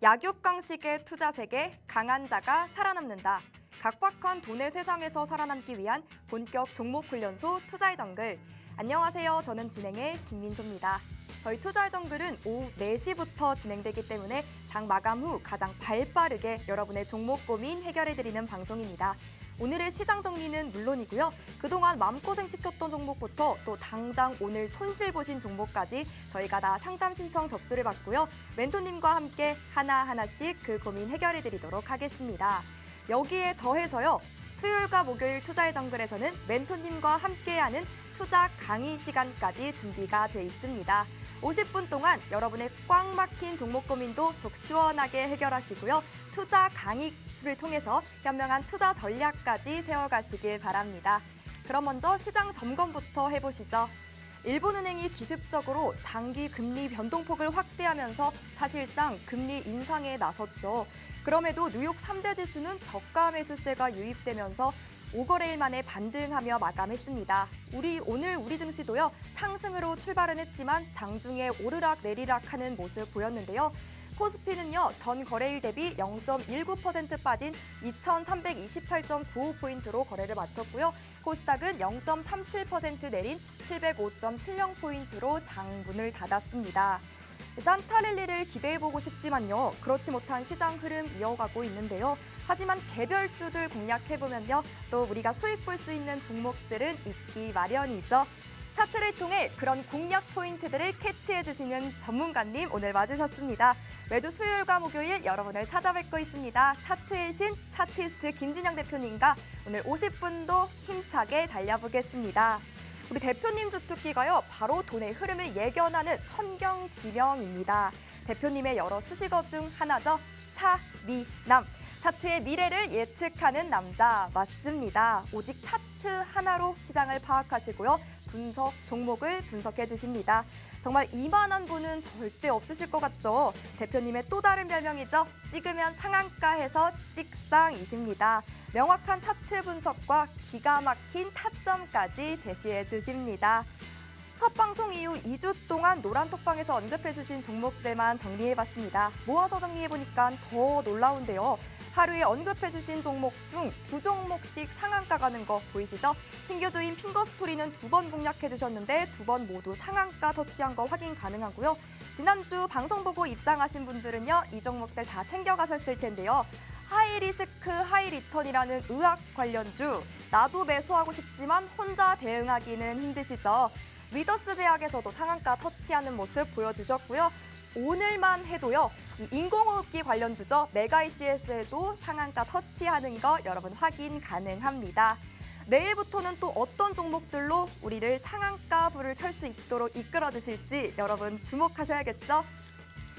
약육강식의 투자 세계, 강한 자가 살아남는다. 각박한 돈의 세상에서 살아남기 위한 본격 종목 훈련소 투자의 정글. 안녕하세요. 저는 진행의 김민소입니다. 저희 투자의 정글은 오후 4시부터 진행되기 때문에 장 마감 후 가장 발빠르게 여러분의 종목 고민 해결해드리는 방송입니다. 오늘의 시장 정리는 물론이고요. 그동안 마음고생 시켰던 종목부터 또 당장 오늘 손실 보신 종목까지 저희가 다 상담 신청 접수를 받고요. 멘토님과 함께 하나하나씩 그 고민 해결해드리도록 하겠습니다. 여기에 더해서요. 수요일과 목요일 투자의 정글에서는 멘토님과 함께하는 투자 강의 시간까지 준비가 돼 있습니다. 50분 동안 여러분의 꽉 막힌 종목 고민도 속 시원하게 해결하시고요. 투자 강의를 통해서 현명한 투자 전략까지 세워가시길 바랍니다. 그럼 먼저 시장 점검부터 해보시죠. 일본은행이 기습적으로 장기 금리 변동폭을 확대하면서 사실상 금리 인상에 나섰죠. 그럼에도 뉴욕 3대 지수는 저가 매수세가 유입되면서 5거래일 만에 반등하며 마감했습니다. 오늘 우리 증시도요. 상승으로 출발은 했지만 장중에 오르락 내리락 하는 모습 보였는데요. 코스피는요. 전 거래일 대비 0.19% 빠진 2328.95포인트로 거래를 마쳤고요. 코스닥은 0.37% 내린 705.70포인트로 장문을 닫았습니다. 산타랠리를 기대해보고 싶지만요. 그렇지 못한 시장 흐름 이어가고 있는데요. 하지만 개별주들 공략해보면요. 또 우리가 수익 볼 수 있는 종목들은 있기 마련이죠. 차트를 통해 그런 공략 포인트들을 캐치해주시는 전문가님 오늘 와주셨습니다. 매주 수요일과 목요일 여러분을 찾아뵙고 있습니다. 차트의 신, 차티스트 김진영 대표님과 오늘 50분도 힘차게 달려보겠습니다. 우리 대표님 주특기가요. 바로 돈의 흐름을 예견하는 선경지명입니다. 대표님의 여러 수식어 중 하나죠. 차미남. 차트의 미래를 예측하는 남자 맞습니다. 오직 차트 하나로 시장을 파악하시고요. 분석, 종목을 분석해 주십니다. 정말 이만한 분은 절대 없으실 것 같죠? 대표님의 또 다른 별명이죠. 찍으면 상한가해서 찍상이십니다. 명확한 차트 분석과 기가 막힌 타점까지 제시해 주십니다. 첫 방송 이후 2주 동안 노란톡방에서 언급해 주신 종목들만 정리해봤습니다. 모아서 정리해보니까 더 놀라운데요. 하루에 언급해 주신 종목 중 2종목씩 상한가 가는 거 보이시죠? 신규주인 핑거스토리는 2번 공략해 주셨는데 2번 모두 상한가 터치한 거 확인 가능하고요. 지난주 방송 보고 입장하신 분들은요. 이 종목들 다 챙겨가셨을 텐데요. 하이리스크 하이리턴이라는 의학 관련주. 나도 매수하고 싶지만 혼자 대응하기는 힘드시죠? 위더스 제약에서도 상한가 터치하는 모습 보여주셨고요. 오늘만 해도요. 이 인공호흡기 관련주죠. 메가이시에스에도 상한가 터치하는 거 여러분 확인 가능합니다. 내일부터는 또 어떤 종목들로 우리를 상한가 불을 켤 수 있도록 이끌어 주실지 여러분 주목하셔야겠죠?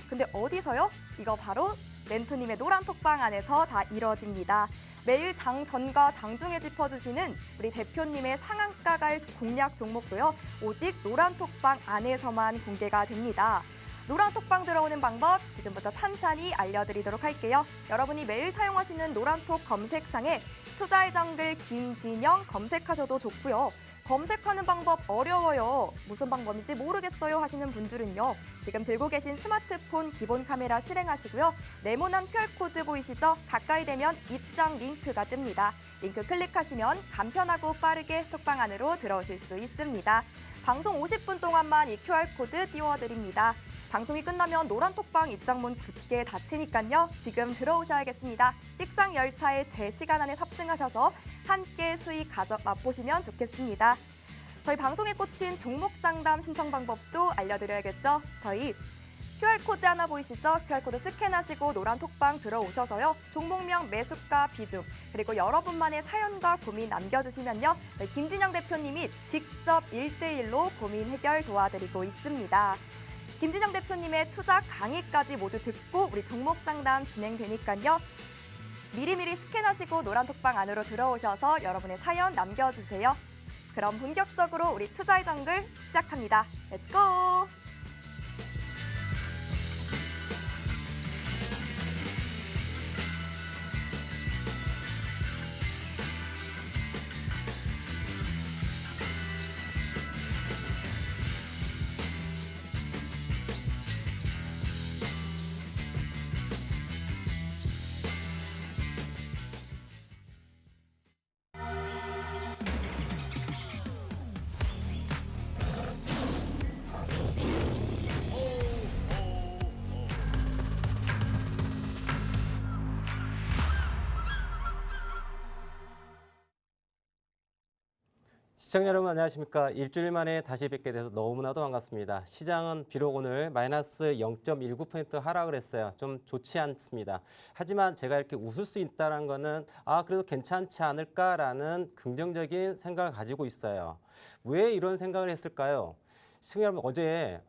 근데 어디서요? 이거 바로 멘토님의 노란톡방 안에서 다 이뤄집니다. 매일 장 전과 장중에 짚어주시는 우리 대표님의 상한가 갈 공략 종목도요. 오직 노란톡방 안에서만 공개가 됩니다. 노란톡방 들어오는 방법 지금부터 찬찬히 알려드리도록 할게요. 여러분이 매일 사용하시는 노란톡 검색창에 투자의 정글 김진영 검색하셔도 좋고요. 검색하는 방법 어려워요. 무슨 방법인지 모르겠어요 하시는 분들은요. 지금 들고 계신 스마트폰 기본 카메라 실행하시고요. 네모난 QR코드 보이시죠? 가까이 되면 입장 링크가 뜹니다. 링크 클릭하시면 간편하고 빠르게 톡방 안으로 들어오실 수 있습니다. 방송 50분 동안만 이 QR코드 띄워드립니다. 방송이 끝나면 노란톡방 입장문 굳게 닫히니까요. 지금 들어오셔야겠습니다. 찍상 열차에 제 시간 안에 탑승하셔서 함께 수익 맛보시면 좋겠습니다. 저희 방송에 꽂힌 종목 상담 신청 방법도 알려드려야겠죠. 저희 QR코드 하나 보이시죠? QR코드 스캔하시고 노란톡방 들어오셔서요. 종목명, 매수가, 비중, 그리고 여러분만의 사연과 고민 남겨주시면요. 김진영 대표님이 직접 1대1로 고민 해결 도와드리고 있습니다. 김진영 대표님의 투자 강의까지 모두 듣고 우리 종목 상담 진행되니까요. 미리미리 스캔하시고 노란톡방 안으로 들어오셔서 여러분의 사연 남겨주세요. 그럼 본격적으로 우리 투자의 정글 시작합니다. 렛츠고! 시청자 여러분 안녕하십니까. 일주일 만에 다시 뵙게 돼서 너무나도 반갑습니다. 시장은 비록 오늘 마이너스 0.19% 하락을 했어요. 좀 좋지 않습니다. 하지만 제가 이렇게 웃을 수 있다는 거는 그래도 괜찮지 않을까라는 긍정적인 생각을 가지고 있어요. 왜 이런 생각을 했을까요? 시청자 여러분 어제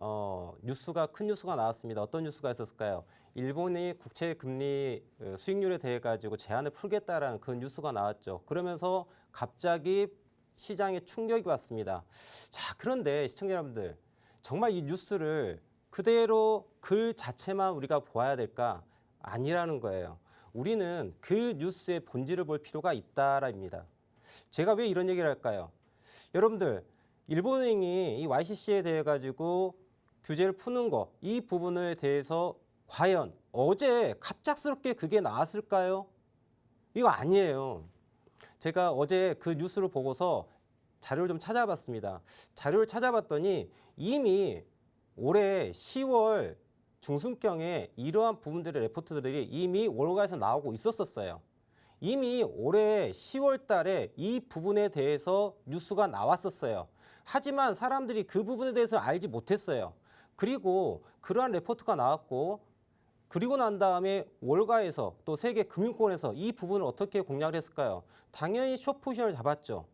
큰 뉴스가 나왔습니다. 어떤 뉴스가 있었을까요? 일본이 국채 금리 수익률에 대해 가지고 제한을 풀겠다라는 그 뉴스가 나왔죠. 그러면서 갑자기 시장에 충격이 왔습니다. 자, 그런데 시청자 여러분들 정말 이 뉴스를 그대로 글 자체만 우리가 보아야 될까? 아니라는 거예요. 우리는 그 뉴스의 본질을 볼 필요가 있다랍니다. 제가 왜 이런 얘기를 할까요? 여러분들 일본은행이 이 YCC에 대해 가지고 규제를 푸는 거 이 부분에 대해서 과연 어제 갑작스럽게 그게 나왔을까요? 이거 아니에요. 제가 어제 그 뉴스를 보고서 자료를 좀 찾아봤습니다. 자료를 찾아봤더니 이미 올해 10월 중순경에 이러한 부분들의 레포트들이 이미 월가에서 나오고 있었어요. 이미 올해 10월 달에 이 부분에 대해서 뉴스가 나왔었어요. 하지만 사람들이 그 부분에 대해서 알지 못했어요. 그리고 그러한 레포트가 나왔고 그리고 난 다음에 월가에서 또 세계 금융권에서 이 부분을 어떻게 공략을 했을까요? 당연히 숏 포지션을 잡았죠.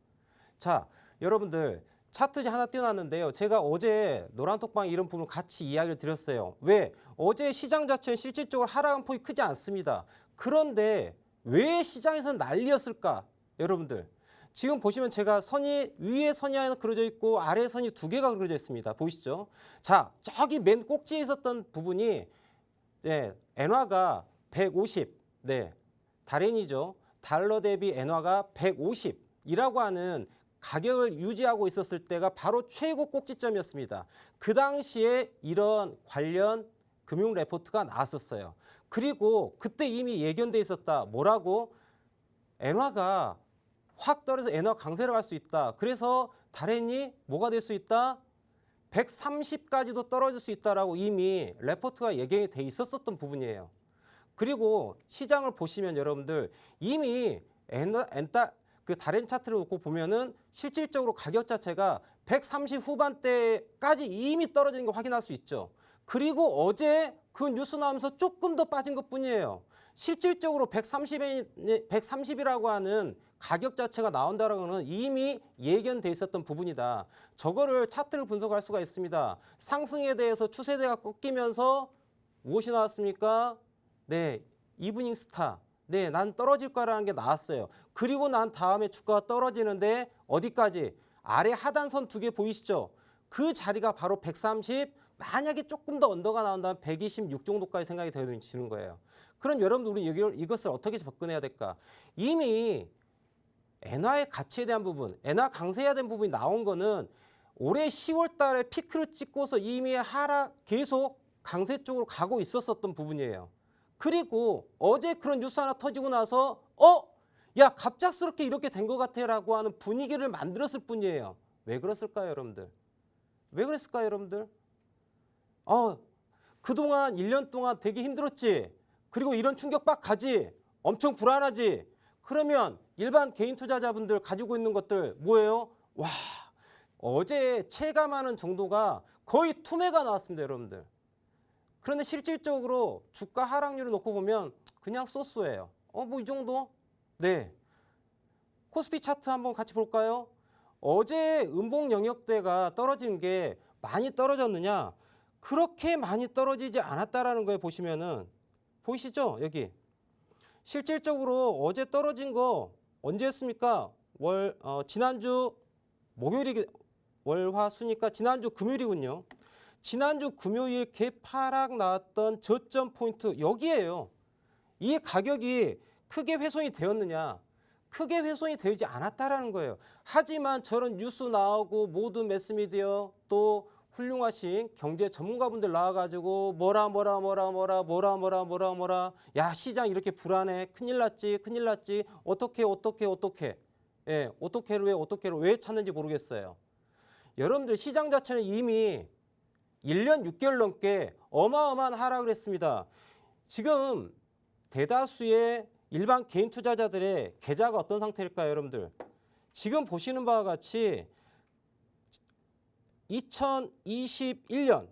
자, 여러분들 차트 하나 띄워놨는데요. 제가 어제 노란톡방에 이런 부분 같이 이야기를 드렸어요. 왜? 어제 시장 자체는 실질적으로 하락한 폭이 크지 않습니다. 그런데 왜 시장에서는 난리였을까? 여러분들 지금 보시면 제가 선이 위에 선이 하나 그려져 있고 아래 선이 두 개가 그려져 있습니다. 보이시죠? 자, 저기 맨 꼭지에 있었던 부분이 엔화가 150, 달엔이죠. 달러 대비 엔화가 150이라고 하는 가격을 유지하고 있었을 때가 바로 최고 꼭지점이었습니다. 그 당시에 이런 관련 금융 레포트가 나왔었어요. 그리고 그때 이미 예견돼 있었다. 뭐라고? 엔화가 확 떨어져서 엔화 강세로 갈 수 있다. 그래서 달엔이 뭐가 될 수 있다? 130까지도 떨어질 수 있다라고 이미 레포트가 예견이 돼 있었던 부분이에요. 그리고 시장을 보시면 여러분들 이미 그 달엔 차트를 놓고 보면은 실질적으로 가격 자체가 130 후반대까지 이미 떨어지는 거 확인할 수 있죠. 그리고 어제 그 뉴스 나오면서 조금 더 빠진 것뿐이에요. 실질적으로 130이라고 하는 가격 자체가 나온다는 것은 이미 예견돼 있었던 부분이다. 저거를 차트를 분석할 수가 있습니다. 상승에 대해서 추세대가 꺾이면서 무엇이 나왔습니까? 이브닝 스타. 난 떨어질 거라는 게 나왔어요. 그리고 난 다음에 주가가 떨어지는데 어디까지? 아래 하단선 두 개 보이시죠? 그 자리가 바로 130, 만약에 조금 더 언더가 나온다면 126 정도까지 생각이 되는 거예요. 그럼 여러분들 우리 이것을 어떻게 접근해야 될까? 이미 엔화의 가치에 대한 부분, 엔화 강세해야 되는 부분이 나온 거는 올해 10월 달에 피크를 찍고서 이미 계속 강세 쪽으로 가고 있었던 부분이에요. 그리고 어제 그런 뉴스 하나 터지고 나서 야 갑작스럽게 이렇게 된 것 같아라고 하는 분위기를 만들었을 뿐이에요. 왜 그랬을까요, 여러분들? 왜 그랬을까요, 여러분들? 그동안 1년 동안 되게 힘들었지. 그리고 이런 충격 빡 가지. 엄청 불안하지. 그러면 일반 개인 투자자분들 가지고 있는 것들 뭐예요? 와, 어제 체감하는 정도가 거의 투매가 나왔습니다, 여러분들. 그런데 실질적으로 주가 하락률을 놓고 보면 그냥 쏘쏘예요. 뭐 이 정도? 코스피 차트 한번 같이 볼까요? 어제 음봉 영역대가 떨어진 게 많이 떨어졌느냐? 그렇게 많이 떨어지지 않았다라는 거에 보시면은 보이시죠? 여기. 실질적으로 어제 떨어진 거 언제였습니까? 지난주 목요일이 월화수니까 지난주 금요일이군요. 지난주 금요일 개파락 나왔던 저점 포인트 여기에요. 이 가격이 크게 훼손이 되었느냐? 크게 훼손이 되지 않았다라는 거예요. 하지만 저런 뉴스 나오고 모든 매스미디어 또 훌륭하신 경제 전문가분들 나와가지고 뭐라 야 시장 이렇게 불안해 큰일 났지 어떻게를 왜 찾는지 모르겠어요. 여러분들 시장 자체는 이미 1년 6개월 넘게 어마어마한 하락을 했습니다. 지금 대다수의 일반 개인 투자자들의 계좌가 어떤 상태일까요, 여러분들? 지금 보시는 바와 같이 2021년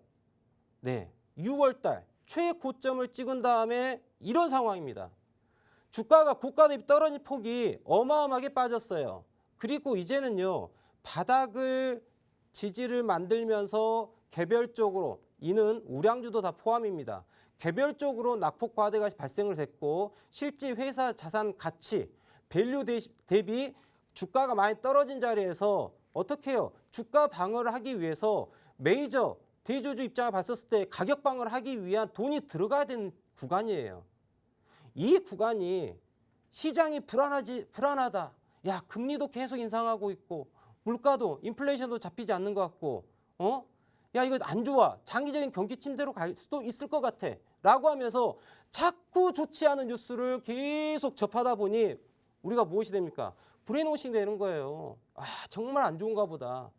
6월 달 최고점을 찍은 다음에 이런 상황입니다. 주가가 고가 대비 떨어진 폭이 어마어마하게 빠졌어요. 그리고 이제는요, 바닥을 지지를 만들면서 개별적으로, 이는 우량주도 다 포함입니다. 개별적으로 낙폭 과대가 발생을 했고, 실제 회사 자산 가치, 밸류 대비 주가가 많이 떨어진 자리에서 어떻게 해요? 주가 방어를 하기 위해서 메이저 대주주 입장을 봤었을 때 가격 방어를 하기 위한 돈이 들어가야 되는 구간이에요. 이 구간이 시장이 불안하다. 야, 금리도 계속 인상하고 있고 물가도 인플레이션도 잡히지 않는 것 같고 야, 이거 안 좋아. 장기적인 경기 침체로 갈 수도 있을 것 같아. 라고 하면서 자꾸 좋지 않은 뉴스를 계속 접하다 보니 우리가 무엇이 됩니까? 브레인워싱 되는 거예요. 아, 정말 안 좋은가 보다.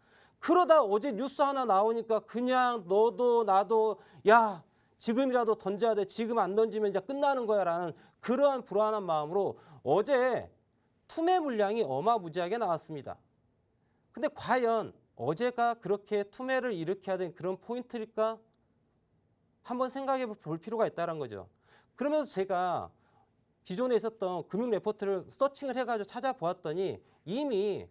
그러다 어제 뉴스 하나 나오니까 그냥 너도 나도 야, 지금이라도 던져야 돼. 지금 안 던지면 이제 끝나는 거야. 라는 그러한 불안한 마음으로 어제 투매 물량이 어마무지하게 나왔습니다. 근데 과연 어제가 그렇게 투매를 일으켜야 되는 그런 포인트일까? 한번 생각해 볼 필요가 있다는 거죠. 그러면서 제가 기존에 있었던 금융 레포트를 서칭을 해가지고 찾아보았더니 이미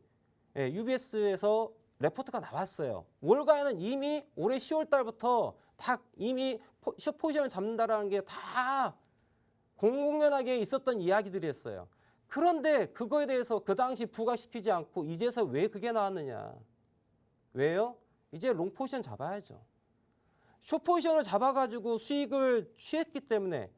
UBS에서 레포트가 나왔어요. 월가에는 이미 올해 10월 달부터 다 이미 숏 포지션을 잡는다라는 게 다 공공연하게 있었던 이야기들이었어요. 그런데 그거에 대해서 그 당시 부각시키지 않고 이제서 왜 그게 나왔느냐? 왜요? 이제 롱 포지션 잡아야죠. 숏 포지션을 잡아가지고 수익을 취했기 때문에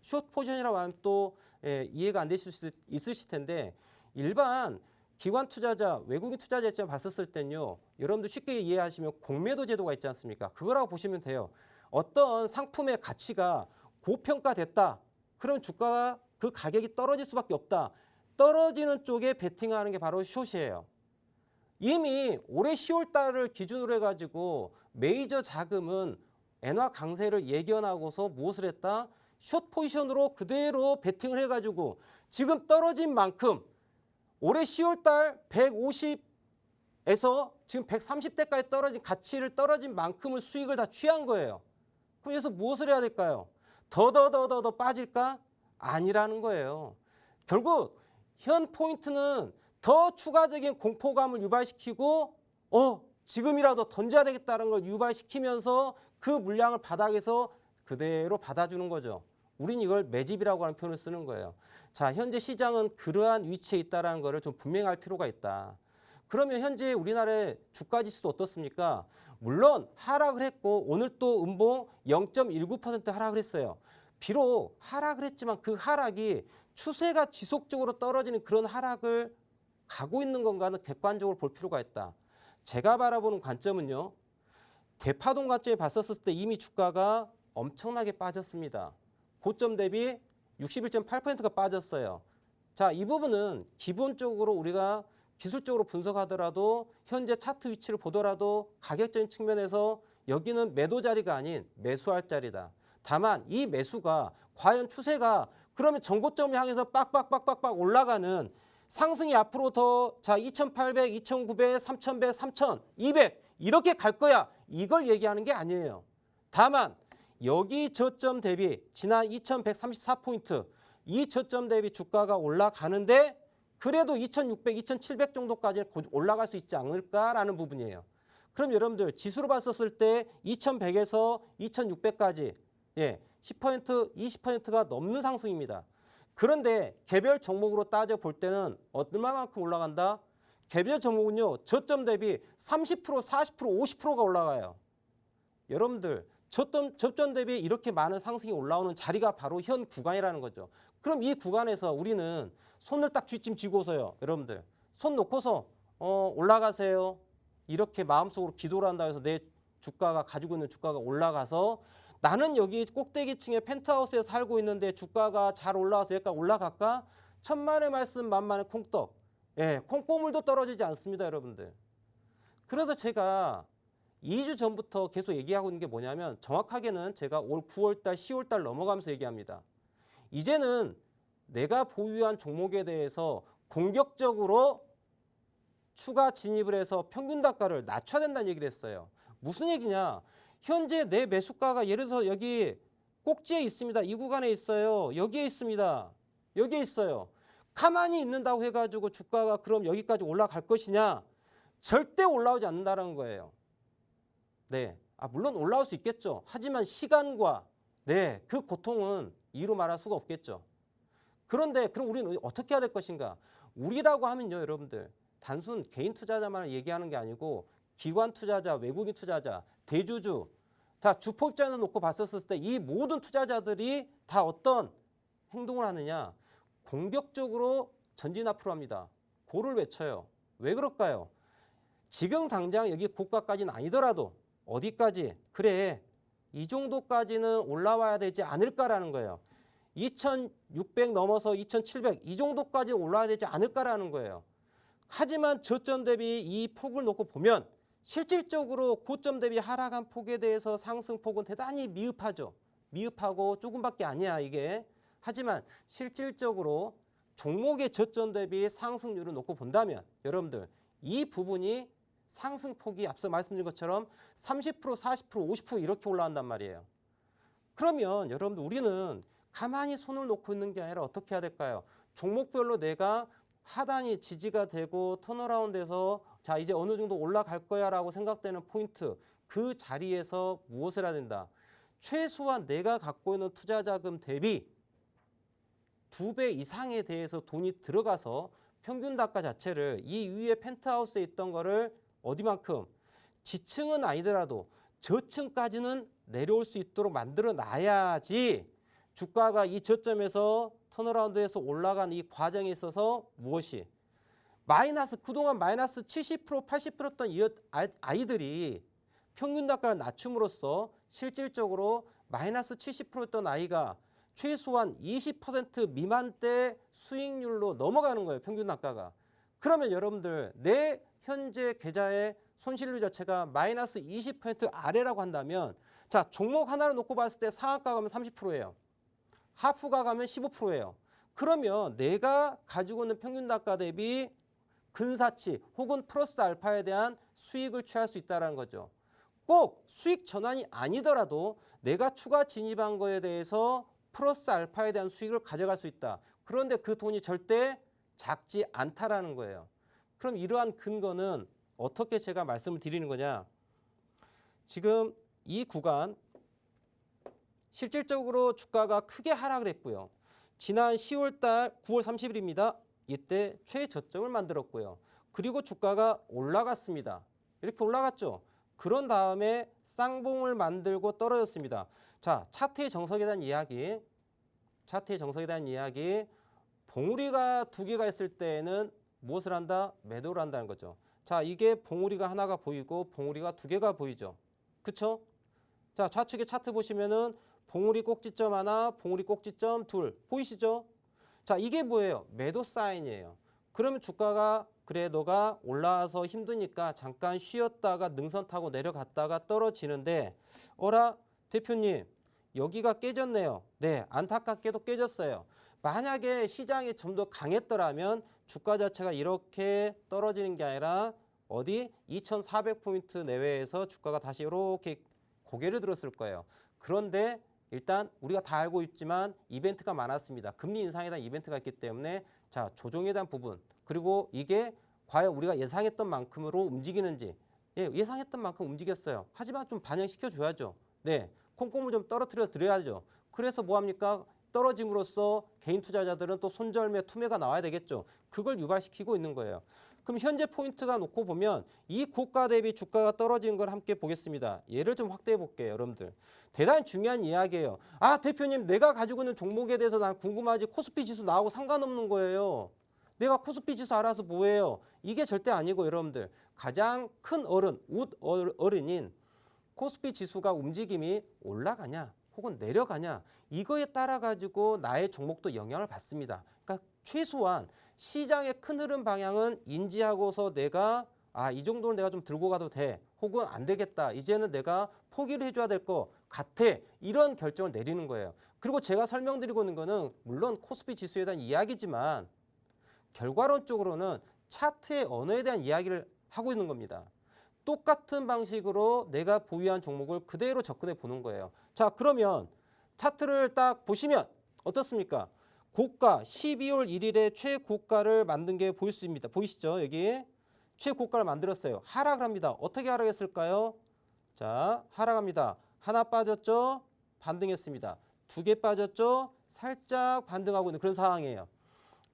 숏 포지션이라고 하면 또 이해가 안 되실 수 있으실 텐데 일반 기관 투자자, 외국인 투자자 입장 봤었을 때는요. 여러분들 쉽게 이해하시면 공매도 제도가 있지 않습니까? 그거라고 보시면 돼요. 어떤 상품의 가치가 고평가됐다. 그럼 주가가 그 가격이 떨어질 수밖에 없다. 떨어지는 쪽에 베팅하는 게 바로 숏이에요. 이미 올해 10월 달을 기준으로 해가지고 메이저 자금은 엔화 강세를 예견하고서 무엇을 했다? 숏 포지션으로 그대로 베팅을 해가지고 지금 떨어진 만큼 올해 10월 달 150에서 지금 130대까지 떨어진 가치를 떨어진 만큼을 수익을 다 취한 거예요. 그래서 무엇을 해야 될까요? 더 빠질까? 아니라는 거예요. 결국 현 포인트는 더 추가적인 공포감을 유발시키고 지금이라도 던져야 되겠다는 걸 유발시키면서 그 물량을 바닥에서 그대로 받아주는 거죠. 우린 이걸 매집이라고 하는 표현을 쓰는 거예요. 자, 현재 시장은 그러한 위치에 있다는 것을 좀 분명할 필요가 있다. 그러면 현재 우리나라의 주가 지수도 어떻습니까? 물론 하락을 했고 오늘 또 음봉 0.19% 하락을 했어요. 비록 하락을 했지만 그 하락이 추세가 지속적으로 떨어지는 그런 하락을 가고 있는 건가는 객관적으로 볼 필요가 있다. 제가 바라보는 관점은요. 대파동 관점에 봤었을 때 이미 주가가 엄청나게 빠졌습니다. 고점 대비 61.8%가 빠졌어요. 자, 이 부분은 기본적으로 우리가 기술적으로 분석하더라도 현재 차트 위치를 보더라도 가격적인 측면에서 여기는 매도 자리가 아닌 매수할 자리다. 다만 이 매수가 과연 추세가 그러면 전고점을 향해서 빡빡 올라가는 상승이 앞으로 더 2,800, 2,900, 3,100, 3,200 이렇게 갈 거야. 이걸 얘기하는 게 아니에요. 다만 여기 저점 대비 지난 2,134포인트 이 저점 대비 주가가 올라가는데 그래도 2,600, 2,700 정도까지는 올라갈 수 있지 않을까라는 부분이에요. 그럼 여러분들 지수로 봤었을 때 2,100에서 2,600까지 10%, 20%가 넘는 상승입니다. 그런데 개별 종목으로 따져볼 때는 얼마만큼 올라간다? 개별 종목은요. 저점 대비 30%, 40%, 50%가 올라가요. 여러분들 저점 대비 이렇게 많은 상승이 올라오는 자리가 바로 현 구간이라는 거죠. 그럼 이 구간에서 우리는 손을 딱 쥐찜 쥐고서요. 여러분들 손 놓고서 올라가세요. 이렇게 마음속으로 기도를 한다 해서 내 주가가 가지고 있는 주가가 올라가서 나는 여기 꼭대기층의 펜트하우스에 살고 있는데 주가가 잘 올라와서 여기까지 올라갈까? 천만의 말씀 만만의 콩떡. 콩고물도 떨어지지 않습니다, 여러분들. 그래서 제가 2주 전부터 계속 얘기하고 있는 게 뭐냐면 정확하게는 제가 올 9월달, 10월달 넘어가면서 얘기합니다. 이제는 내가 보유한 종목에 대해서 공격적으로 추가 진입을 해서 평균 단가를 낮춰야 된다는 얘기를 했어요. 무슨 얘기냐? 현재 내 매수가가 예를 들어서 여기 꼭지에 있습니다. 이 구간에 있어요. 여기에 있습니다. 여기에 있어요. 가만히 있는다고 해가지고 주가가 그럼 여기까지 올라갈 것이냐? 절대 올라오지 않는다는 거예요. 네, 물론 올라올 수 있겠죠. 하지만 시간과 그 고통은 이루 말할 수가 없겠죠. 그런데 그럼 우리는 어떻게 해야 될 것인가? 우리라고 하면요, 여러분들. 단순 개인 투자자만 얘기하는 게 아니고 기관 투자자, 외국인 투자자, 대주주, 자, 주포 입장에서 놓고 봤었을 때 이 모든 투자자들이 다 어떤 행동을 하느냐? 공격적으로 전진 앞으로 합니다. 고를 외쳐요. 왜 그럴까요? 지금 당장 여기 고가까지는 아니더라도 어디까지? 그래, 이 정도까지는 올라와야 되지 않을까라는 거예요. 2600 넘어서 2700 이 정도까지 올라와야 되지 않을까라는 거예요. 하지만 저점 대비 이 폭을 놓고 보면 실질적으로 고점 대비 하락한 폭에 대해서 상승폭은 대단히 미흡하죠. 미흡하고 조금밖에 아니야 이게. 하지만 실질적으로 종목의 저점 대비 상승률을 놓고 본다면 여러분들 이 부분이 상승폭이 앞서 말씀드린 것처럼 30%, 40%, 50% 이렇게 올라간단 말이에요. 그러면 여러분들 우리는 가만히 손을 놓고 있는 게 아니라 어떻게 해야 될까요? 종목별로 내가 하단이 지지가 되고 턴어라운드에서 자 이제 어느 정도 올라갈 거야 라고 생각되는 포인트 그 자리에서 무엇을 해야 된다? 최소한 내가 갖고 있는 투자 자금 대비 2배 이상에 대해서 돈이 들어가서 평균 단가 자체를 이 위에 펜트하우스에 있던 거를 어디만큼 지층은 아니더라도 저층까지는 내려올 수 있도록 만들어 놔야지 주가가 이 저점에서 턴어라운드에서 올라간 이 과정에 있어서 무엇이 마이너스 그동안 마이너스 70% 80%였던 이 아이들이 평균 단가를 낮춤으로써 실질적으로 마이너스 70%였던 아이가 최소한 20% 미만대 수익률로 넘어가는 거예요. 평균 단가가. 그러면 여러분들 내 현재 계좌의 손실률 자체가 마이너스 20% 아래라고 한다면 자 종목 하나를 놓고 봤을 때 상한가 가면 30%예요. 하프가 가면 15%예요. 그러면 내가 가지고 있는 평균 단가 대비 근사치 혹은 플러스 알파에 대한 수익을 취할 수 있다는 거죠. 꼭 수익 전환이 아니더라도 내가 추가 진입한 거에 대해서 플러스 알파에 대한 수익을 가져갈 수 있다. 그런데 그 돈이 절대 작지 않다라는 거예요. 그럼 이러한 근거는 어떻게 제가 말씀을 드리는 거냐? 지금 이 구간 실질적으로 주가가 크게 하락을 했고요. 지난 10월 달 9월 30일입니다. 이때 최저점을 만들었고요. 그리고 주가가 올라갔습니다. 이렇게 올라갔죠. 그런 다음에 쌍봉을 만들고 떨어졌습니다. 자, 차트의 정석에 대한 이야기. 차트의 정석에 대한 이야기. 봉우리가 두 개가 있을 때에는 무엇을 한다? 매도를 한다는 거죠. 자, 이게 봉우리가 하나가 보이고 봉우리가 두 개가 보이죠. 그쵸? 자, 좌측에 차트 보시면은 봉우리 꼭지점 하나, 봉우리 꼭지점 둘. 보이시죠? 자, 이게 뭐예요? 매도 사인이에요. 그러면 주가가 그래 너가 올라와서 힘드니까 잠깐 쉬었다가 능선 타고 내려갔다가 떨어지는데 어라 대표님 여기가 깨졌네요. 네, 안타깝게도 깨졌어요. 만약에 시장이 좀 더 강했더라면 주가 자체가 이렇게 떨어지는 게 아니라 어디 2400포인트 내외에서 주가가 다시 이렇게 고개를 들었을 거예요. 그런데 일단 우리가 다 알고 있지만 이벤트가 많았습니다. 금리 인상에 대한 이벤트가 있기 때문에 자 조정에 대한 부분 그리고 이게 과연 우리가 예상했던 만큼으로 움직이는지 예상했던 만큼 움직였어요. 하지만 좀 반영시켜 줘야죠. 네, 콩고물 좀 떨어뜨려 드려야죠. 그래서 뭐합니까? 떨어짐으로써 개인 투자자들은 또 손절매 투매가 나와야 되겠죠. 그걸 유발시키고 있는 거예요. 그럼 현재 포인트가 놓고 보면 이 고가 대비 주가가 떨어지는 걸 함께 보겠습니다. 예를 좀 확대해 볼게요. 여러분들. 대단히 중요한 이야기예요. 아 대표님 내가 가지고 있는 종목에 대해서 난 궁금하지 코스피 지수 나하고 상관없는 거예요. 내가 코스피 지수 알아서 뭐예요. 이게 절대 아니고 여러분들. 가장 큰 어른인 코스피 지수가 움직임이 올라가냐 혹은 내려가냐 이거에 따라 가지고 나의 종목도 영향을 받습니다. 그러니까 최소한 시장의 큰 흐름 방향은 인지하고서 내가 이 정도는 내가 좀 들고 가도 돼 혹은 안 되겠다 이제는 내가 포기를 해줘야 될 것 같아 이런 결정을 내리는 거예요. 그리고 제가 설명드리고 있는 거는 물론 코스피 지수에 대한 이야기지만 결과론적으로는 차트의 언어에 대한 이야기를 하고 있는 겁니다. 똑같은 방식으로 내가 보유한 종목을 그대로 접근해 보는 거예요. 자, 그러면 차트를 딱 보시면 어떻습니까? 고가 12월 1일에 최고가를 만든 게 보일 수 있습니다. 보이시죠? 여기 최고가를 만들었어요. 하락을 합니다. 어떻게 하락했을까요? 자, 하락합니다. 하나 빠졌죠? 반등했습니다. 두 개 빠졌죠? 살짝 반등하고 있는 그런 상황이에요.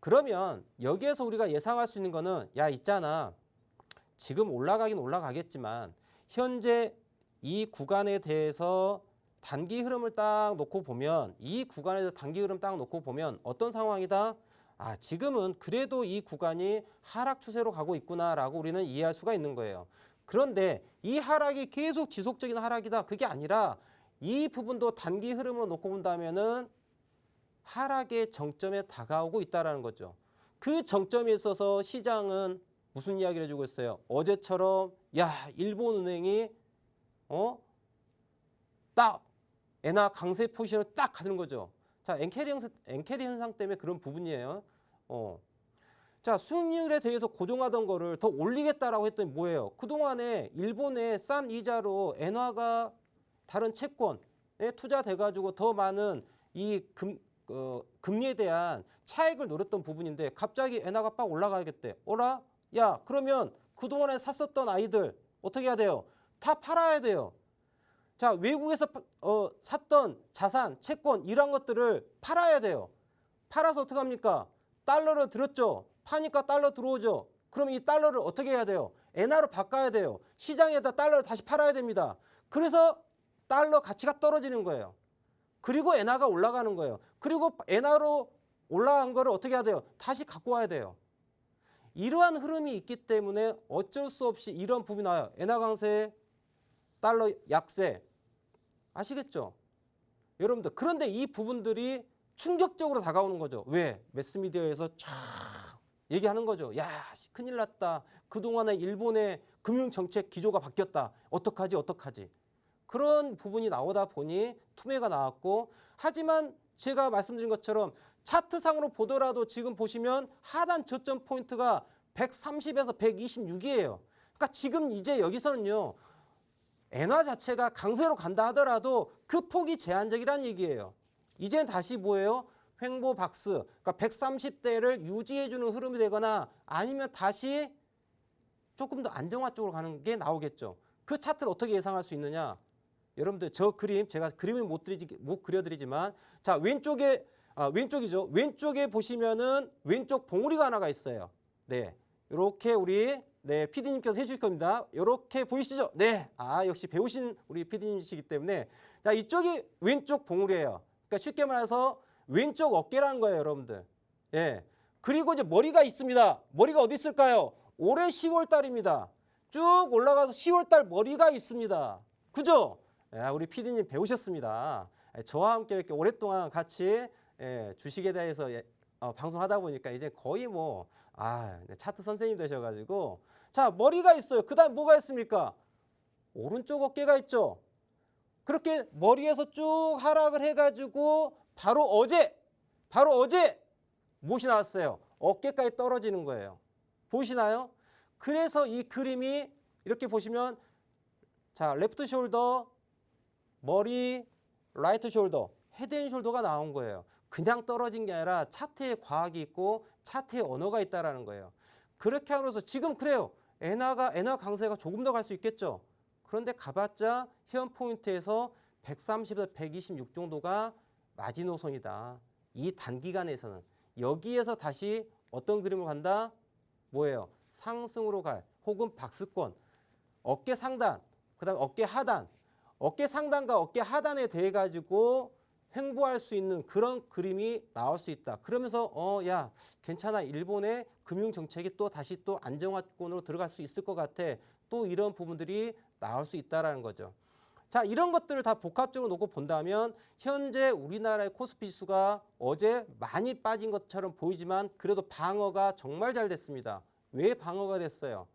그러면 여기에서 우리가 예상할 수 있는 거는 야, 있잖아. 지금 올라가긴 올라가겠지만 현재 이 구간에 대해서 단기 흐름을 딱 놓고 보면 이 구간에서 단기 흐름 딱 놓고 보면 어떤 상황이다? 아, 지금은 그래도 이 구간이 하락 추세로 가고 있구나라고 우리는 이해할 수가 있는 거예요. 그런데 이 하락이 계속 지속적인 하락이다. 그게 아니라 이 부분도 단기 흐름으로 놓고 본다면은 하락의 정점에 다가오고 있다라는 거죠. 그 정점에 있어서 시장은 무슨 이야기를 해주고 있어요? 어제처럼 야, 일본은행이 딱 엔화 강세 포지션을 딱 가는 거죠. 자, 엔캐리 현상 때문에 그런 부분이에요. 자, 수익률에 대해서 고정하던 거를 더 올리겠다라고 했더니 뭐예요? 그동안에 일본의 싼 이자로 엔화가 다른 채권에 투자돼가지고 더 많은 이 금리에 대한 차익을 노렸던 부분인데 갑자기 엔화가 빡 올라가겠대. 어라? 야, 그러면 그동안에 샀었던 아이들 어떻게 해야 돼요? 다 팔아야 돼요. 자, 외국에서 샀던 자산, 채권 이런 것들을 팔아야 돼요. 팔아서 어떻게 합니까? 달러로 들었죠. 파니까 달러 들어오죠. 그럼 이 달러를 어떻게 해야 돼요? 엔화로 바꿔야 돼요. 시장에다 달러를 다시 팔아야 됩니다. 그래서 달러 가치가 떨어지는 거예요. 그리고 엔화가 올라가는 거예요. 그리고 엔화로 올라간 거를 어떻게 해야 돼요? 다시 갖고 와야 돼요. 이러한 흐름이 있기 때문에 어쩔 수 없이 이런 부분이 나와요. 엔화 강세, 달러 약세. 아시겠죠? 여러분들, 그런데 이 부분들이 충격적으로 다가오는 거죠. 왜? 매스미디어에서 쫙 얘기하는 거죠. 야, 큰일 났다. 그동안에 일본의 금융정책 기조가 바뀌었다. 어떡하지? 어떡하지? 그런 부분이 나오다 보니 투매가 나왔고, 하지만 제가 말씀드린 것처럼 차트상으로 보더라도 지금 보시면 하단 저점 포인트가 130에서 126이에요. 그러니까 지금 이제 여기서는요. 엔화 자체가 강세로 간다 하더라도 그 폭이 제한적이라는 얘기예요. 이제는 다시 뭐예요? 횡보 박스, 그러니까 130대를 유지해주는 흐름이 되거나 아니면 다시 조금 더 안정화 쪽으로 가는 게 나오겠죠. 그 차트를 어떻게 예상할 수 있느냐? 여러분들 저 그림 제가 그림을 못 그려드리지만 자, 왼쪽이죠. 왼쪽에 보시면은 왼쪽 봉우리가 하나가 있어요. 네, 이렇게 우리 PD님께서 해주실 겁니다. 이렇게 보이시죠? 네, 역시 배우신 우리 PD님이시기 때문에 자, 이쪽이 왼쪽 봉우리예요. 그러니까 쉽게 말해서 왼쪽 어깨라는 거예요, 여러분들. 예. 그리고 이제 머리가 있습니다. 머리가 어디 있을까요? 올해 10월 달입니다. 쭉 올라가서 10월 달 머리가 있습니다. 그죠? 우리 PD님 배우셨습니다. 저와 함께 이렇게 오랫동안 같이 주식에 대해서 방송하다 보니까 이제 거의 차트 선생님 되셔가지고 자, 머리가 있어요. 그 다음 뭐가 있습니까? 오른쪽 어깨가 있죠. 그렇게 머리에서 쭉 하락을 해가지고 바로 어제 무엇이 나왔어요? 어깨까지 떨어지는 거예요. 보이시나요? 그래서 이 그림이 이렇게 보시면 자, 레프트 숄더, 머리, 라이트 숄더, 헤드앤숄더가 나온 거예요. 그냥 떨어진 게 아니라 차트에 과학이 있고 차트에 언어가 있다라는 거예요. 그렇게 하면서 지금 그래요. 엔화 강세가 조금 더 갈 수 있겠죠. 그런데 가봤자 현 포인트에서 130에서 126 정도가 마지노선이다. 이 단기간에서는 여기에서 다시 어떤 그림을 간다? 뭐예요? 상승으로 갈 혹은 박스권, 어깨 상단, 그다음 어깨 하단, 어깨 상단과 어깨 하단에 대해 가지고 횡보할 수 있는 그런 그림이 나올 수 있다. 그러면서 야, 괜찮아. 일본의 금융 정책이 또 다시 또 안정화권으로 들어갈 수 있을 것 같아. 또 이런 부분들이 나올 수 있다라는 거죠. 자, 이런 것들을 다 복합적으로 놓고 본다면 현재 우리나라의 코스피 지수가 어제 많이 빠진 것처럼 보이지만 그래도 방어가 정말 잘 됐습니다. 왜 방어가 됐어요?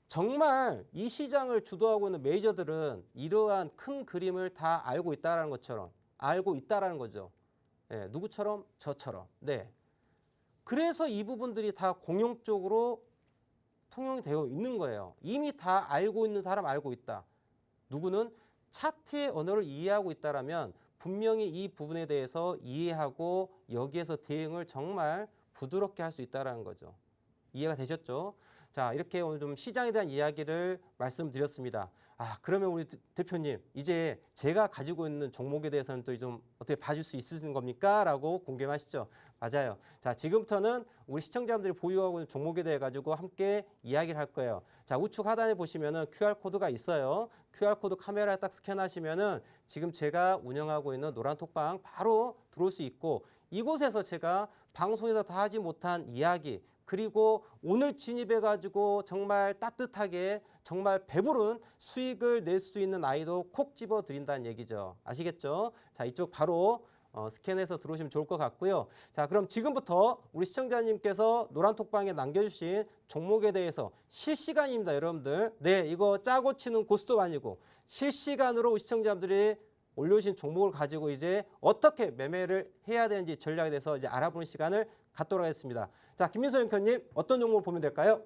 정말 이 시장을 주도하고 있는 메이저들은 이러한 큰 그림을 다 알고 있다라는 것처럼 알고 있다라는 거죠. 네, 누구처럼? 저처럼. 네. 그래서 이 부분들이 다 공용적으로 통용이 되어 있는 거예요. 이미 다 알고 있는 사람 알고 있다. 누구는 차트의 언어를 이해하고 있다라면 분명히 이 부분에 대해서 이해하고 여기에서 대응을 정말 부드럽게 할 수 있다는 거죠. 이해가 되셨죠? 자, 이렇게 오늘 좀 시장에 대한 이야기를 말씀드렸습니다. 그러면 우리 대표님, 이제 제가 가지고 있는 종목에 대해서는 또 좀 어떻게 봐줄 수 있으신 겁니까? 라고 궁금하시죠? 맞아요. 자, 지금부터는 우리 시청자분들이 보유하고 있는 종목에 대해 가지고 함께 이야기를 할 거예요. 자, 우측 하단에 보시면은 QR코드가 있어요. QR코드 카메라에 딱 스캔하시면은 지금 제가 운영하고 있는 노란톡방 바로 들어올 수 있고, 이곳에서 제가 방송에서 다 하지 못한 이야기, 그리고 오늘 진입해가지고 정말 따뜻하게 정말 배부른 수익을 낼 수 있는 아이도 콕 집어 드린다는 얘기죠. 아시겠죠? 자, 이쪽 바로 스캔해서 들어오시면 좋을 것 같고요. 자, 그럼 지금부터 우리 시청자님께서 노란톡방에 남겨주신 종목에 대해서 실시간입니다, 여러분들. 네, 이거 짜고 치는 고스톱 아니고 실시간으로 우리 시청자분들이 올려주신 종목을 가지고 이제 어떻게 매매를 해야 되는지 전략에 대해서 이제 알아보는 시간을 갖도록 하겠습니다. 자, 김민서 앵커님, 어떤 종목을 보면 될까요?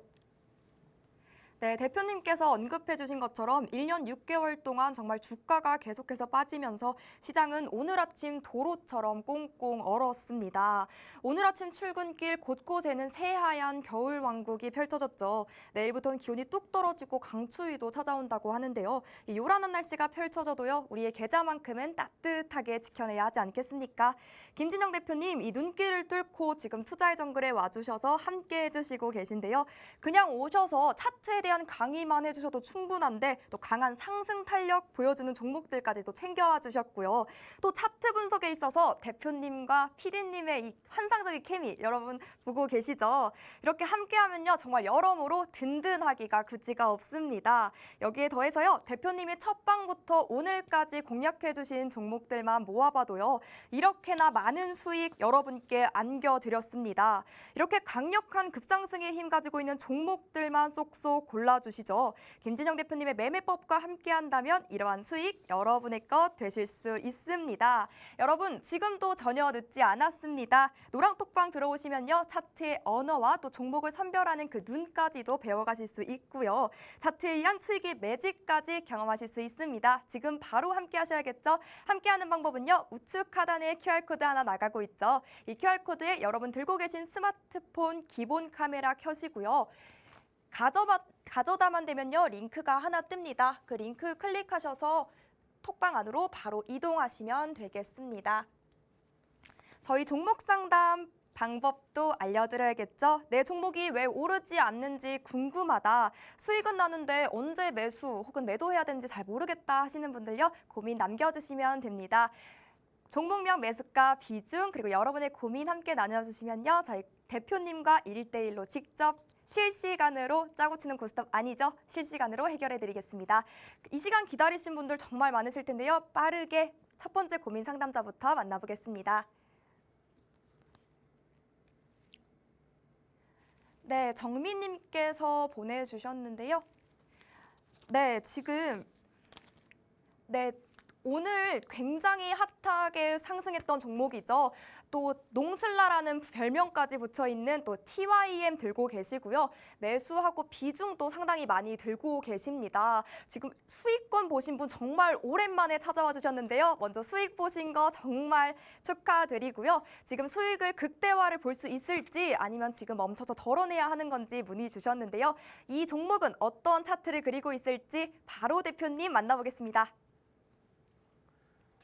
네, 대표님께서 언급해 주신 것처럼 1년 6개월 동안 정말 주가가 계속해서 빠지면서 시장은 오늘 아침 도로처럼 꽁꽁 얼었습니다. 오늘 아침 출근길 곳곳에는 새하얀 겨울 왕국이 펼쳐졌죠. 내일부터는 기온이 뚝 떨어지고 강추위도 찾아온다고 하는데요. 이 요란한 날씨가 펼쳐져도요, 우리의 계좌만큼은 따뜻하게 지켜내야 하지 않겠습니까? 김진영 대표님, 이 눈길을 뚫고 지금 투자의 정글에 와주셔서 함께 해주시고 계신데요. 그냥 오셔서 차트에 대한 강의만 해주셔도 충분한데 또 강한 상승 탄력 보여주는 종목들까지도 챙겨와 주셨고요. 또 차트 분석에 있어서 대표님과 PD님의 이 환상적인 케미 여러분 보고 계시죠? 이렇게 함께하면요 정말 여러모로 든든하기가 그지가 없습니다. 여기에 더해서요 대표님이 첫 방부터 오늘까지 공략해주신 종목들만 모아봐도요 이렇게나 많은 수익 여러분께 안겨드렸습니다. 이렇게 강력한 급상승의 힘 가지고 있는 종목들만 쏙쏙 골라주시죠. 김진영 대표님의 매매법과 함께한다면 이러한 수익 여러분의 것 되실 수 있습니다. 여러분 지금도 전혀 늦지 않았습니다. 노랑톡방 들어오시면요 차트의 언어와 또 종목을 선별하는 그 눈까지도 배워가실 수 있고요. 차트에 의한 수익의 매직까지 경험하실 수 있습니다. 지금 바로 함께 하셔야겠죠. 함께하는 방법은요 우측 하단에 QR코드 하나 나가고 있죠. 이 QR코드에 여러분 들고 계신 스마트폰 기본 카메라 켜시고요. 가져다만 되면요 링크가 하나 뜹니다. 그 링크 클릭하셔서 톡방 안으로 바로 이동하시면 되겠습니다. 저희 종목 상담 방법도 알려드려야겠죠. 내 종목이 왜 오르지 않는지 궁금하다. 수익은 나는데 언제 매수 혹은 매도해야 되는지 잘 모르겠다 하시는 분들요. 고민 남겨주시면 됩니다. 종목명, 매수가, 비중 그리고 여러분의 고민 함께 나눠주시면요. 저희 대표님과 1대1로 직접 실시간으로 짜고 치는 고스톱 아니죠? 실시간으로 해결해드리겠습니다. 이 시간 기다리신 분들 정말 많으실 텐데요. 빠르게 첫 번째 고민 상담자부터 만나보겠습니다. 네, 정민님께서 보내주셨는데요. 네, 지금 오늘 굉장히 핫하게 상승했던 종목이죠. 또 농슬라라는 별명까지 붙여 있는 또 TYM 들고 계시고요. 매수하고 비중도 상당히 많이 들고 계십니다. 지금 수익권 보신 분 정말 오랜만에 찾아와 주셨는데요. 먼저 수익 보신 거 정말 축하드리고요. 지금 수익을 극대화를 볼 수 있을지 아니면 지금 멈춰서 덜어내야 하는 건지 문의 주셨는데요. 이 종목은 어떤 차트를 그리고 있을지 바로 대표님 만나보겠습니다.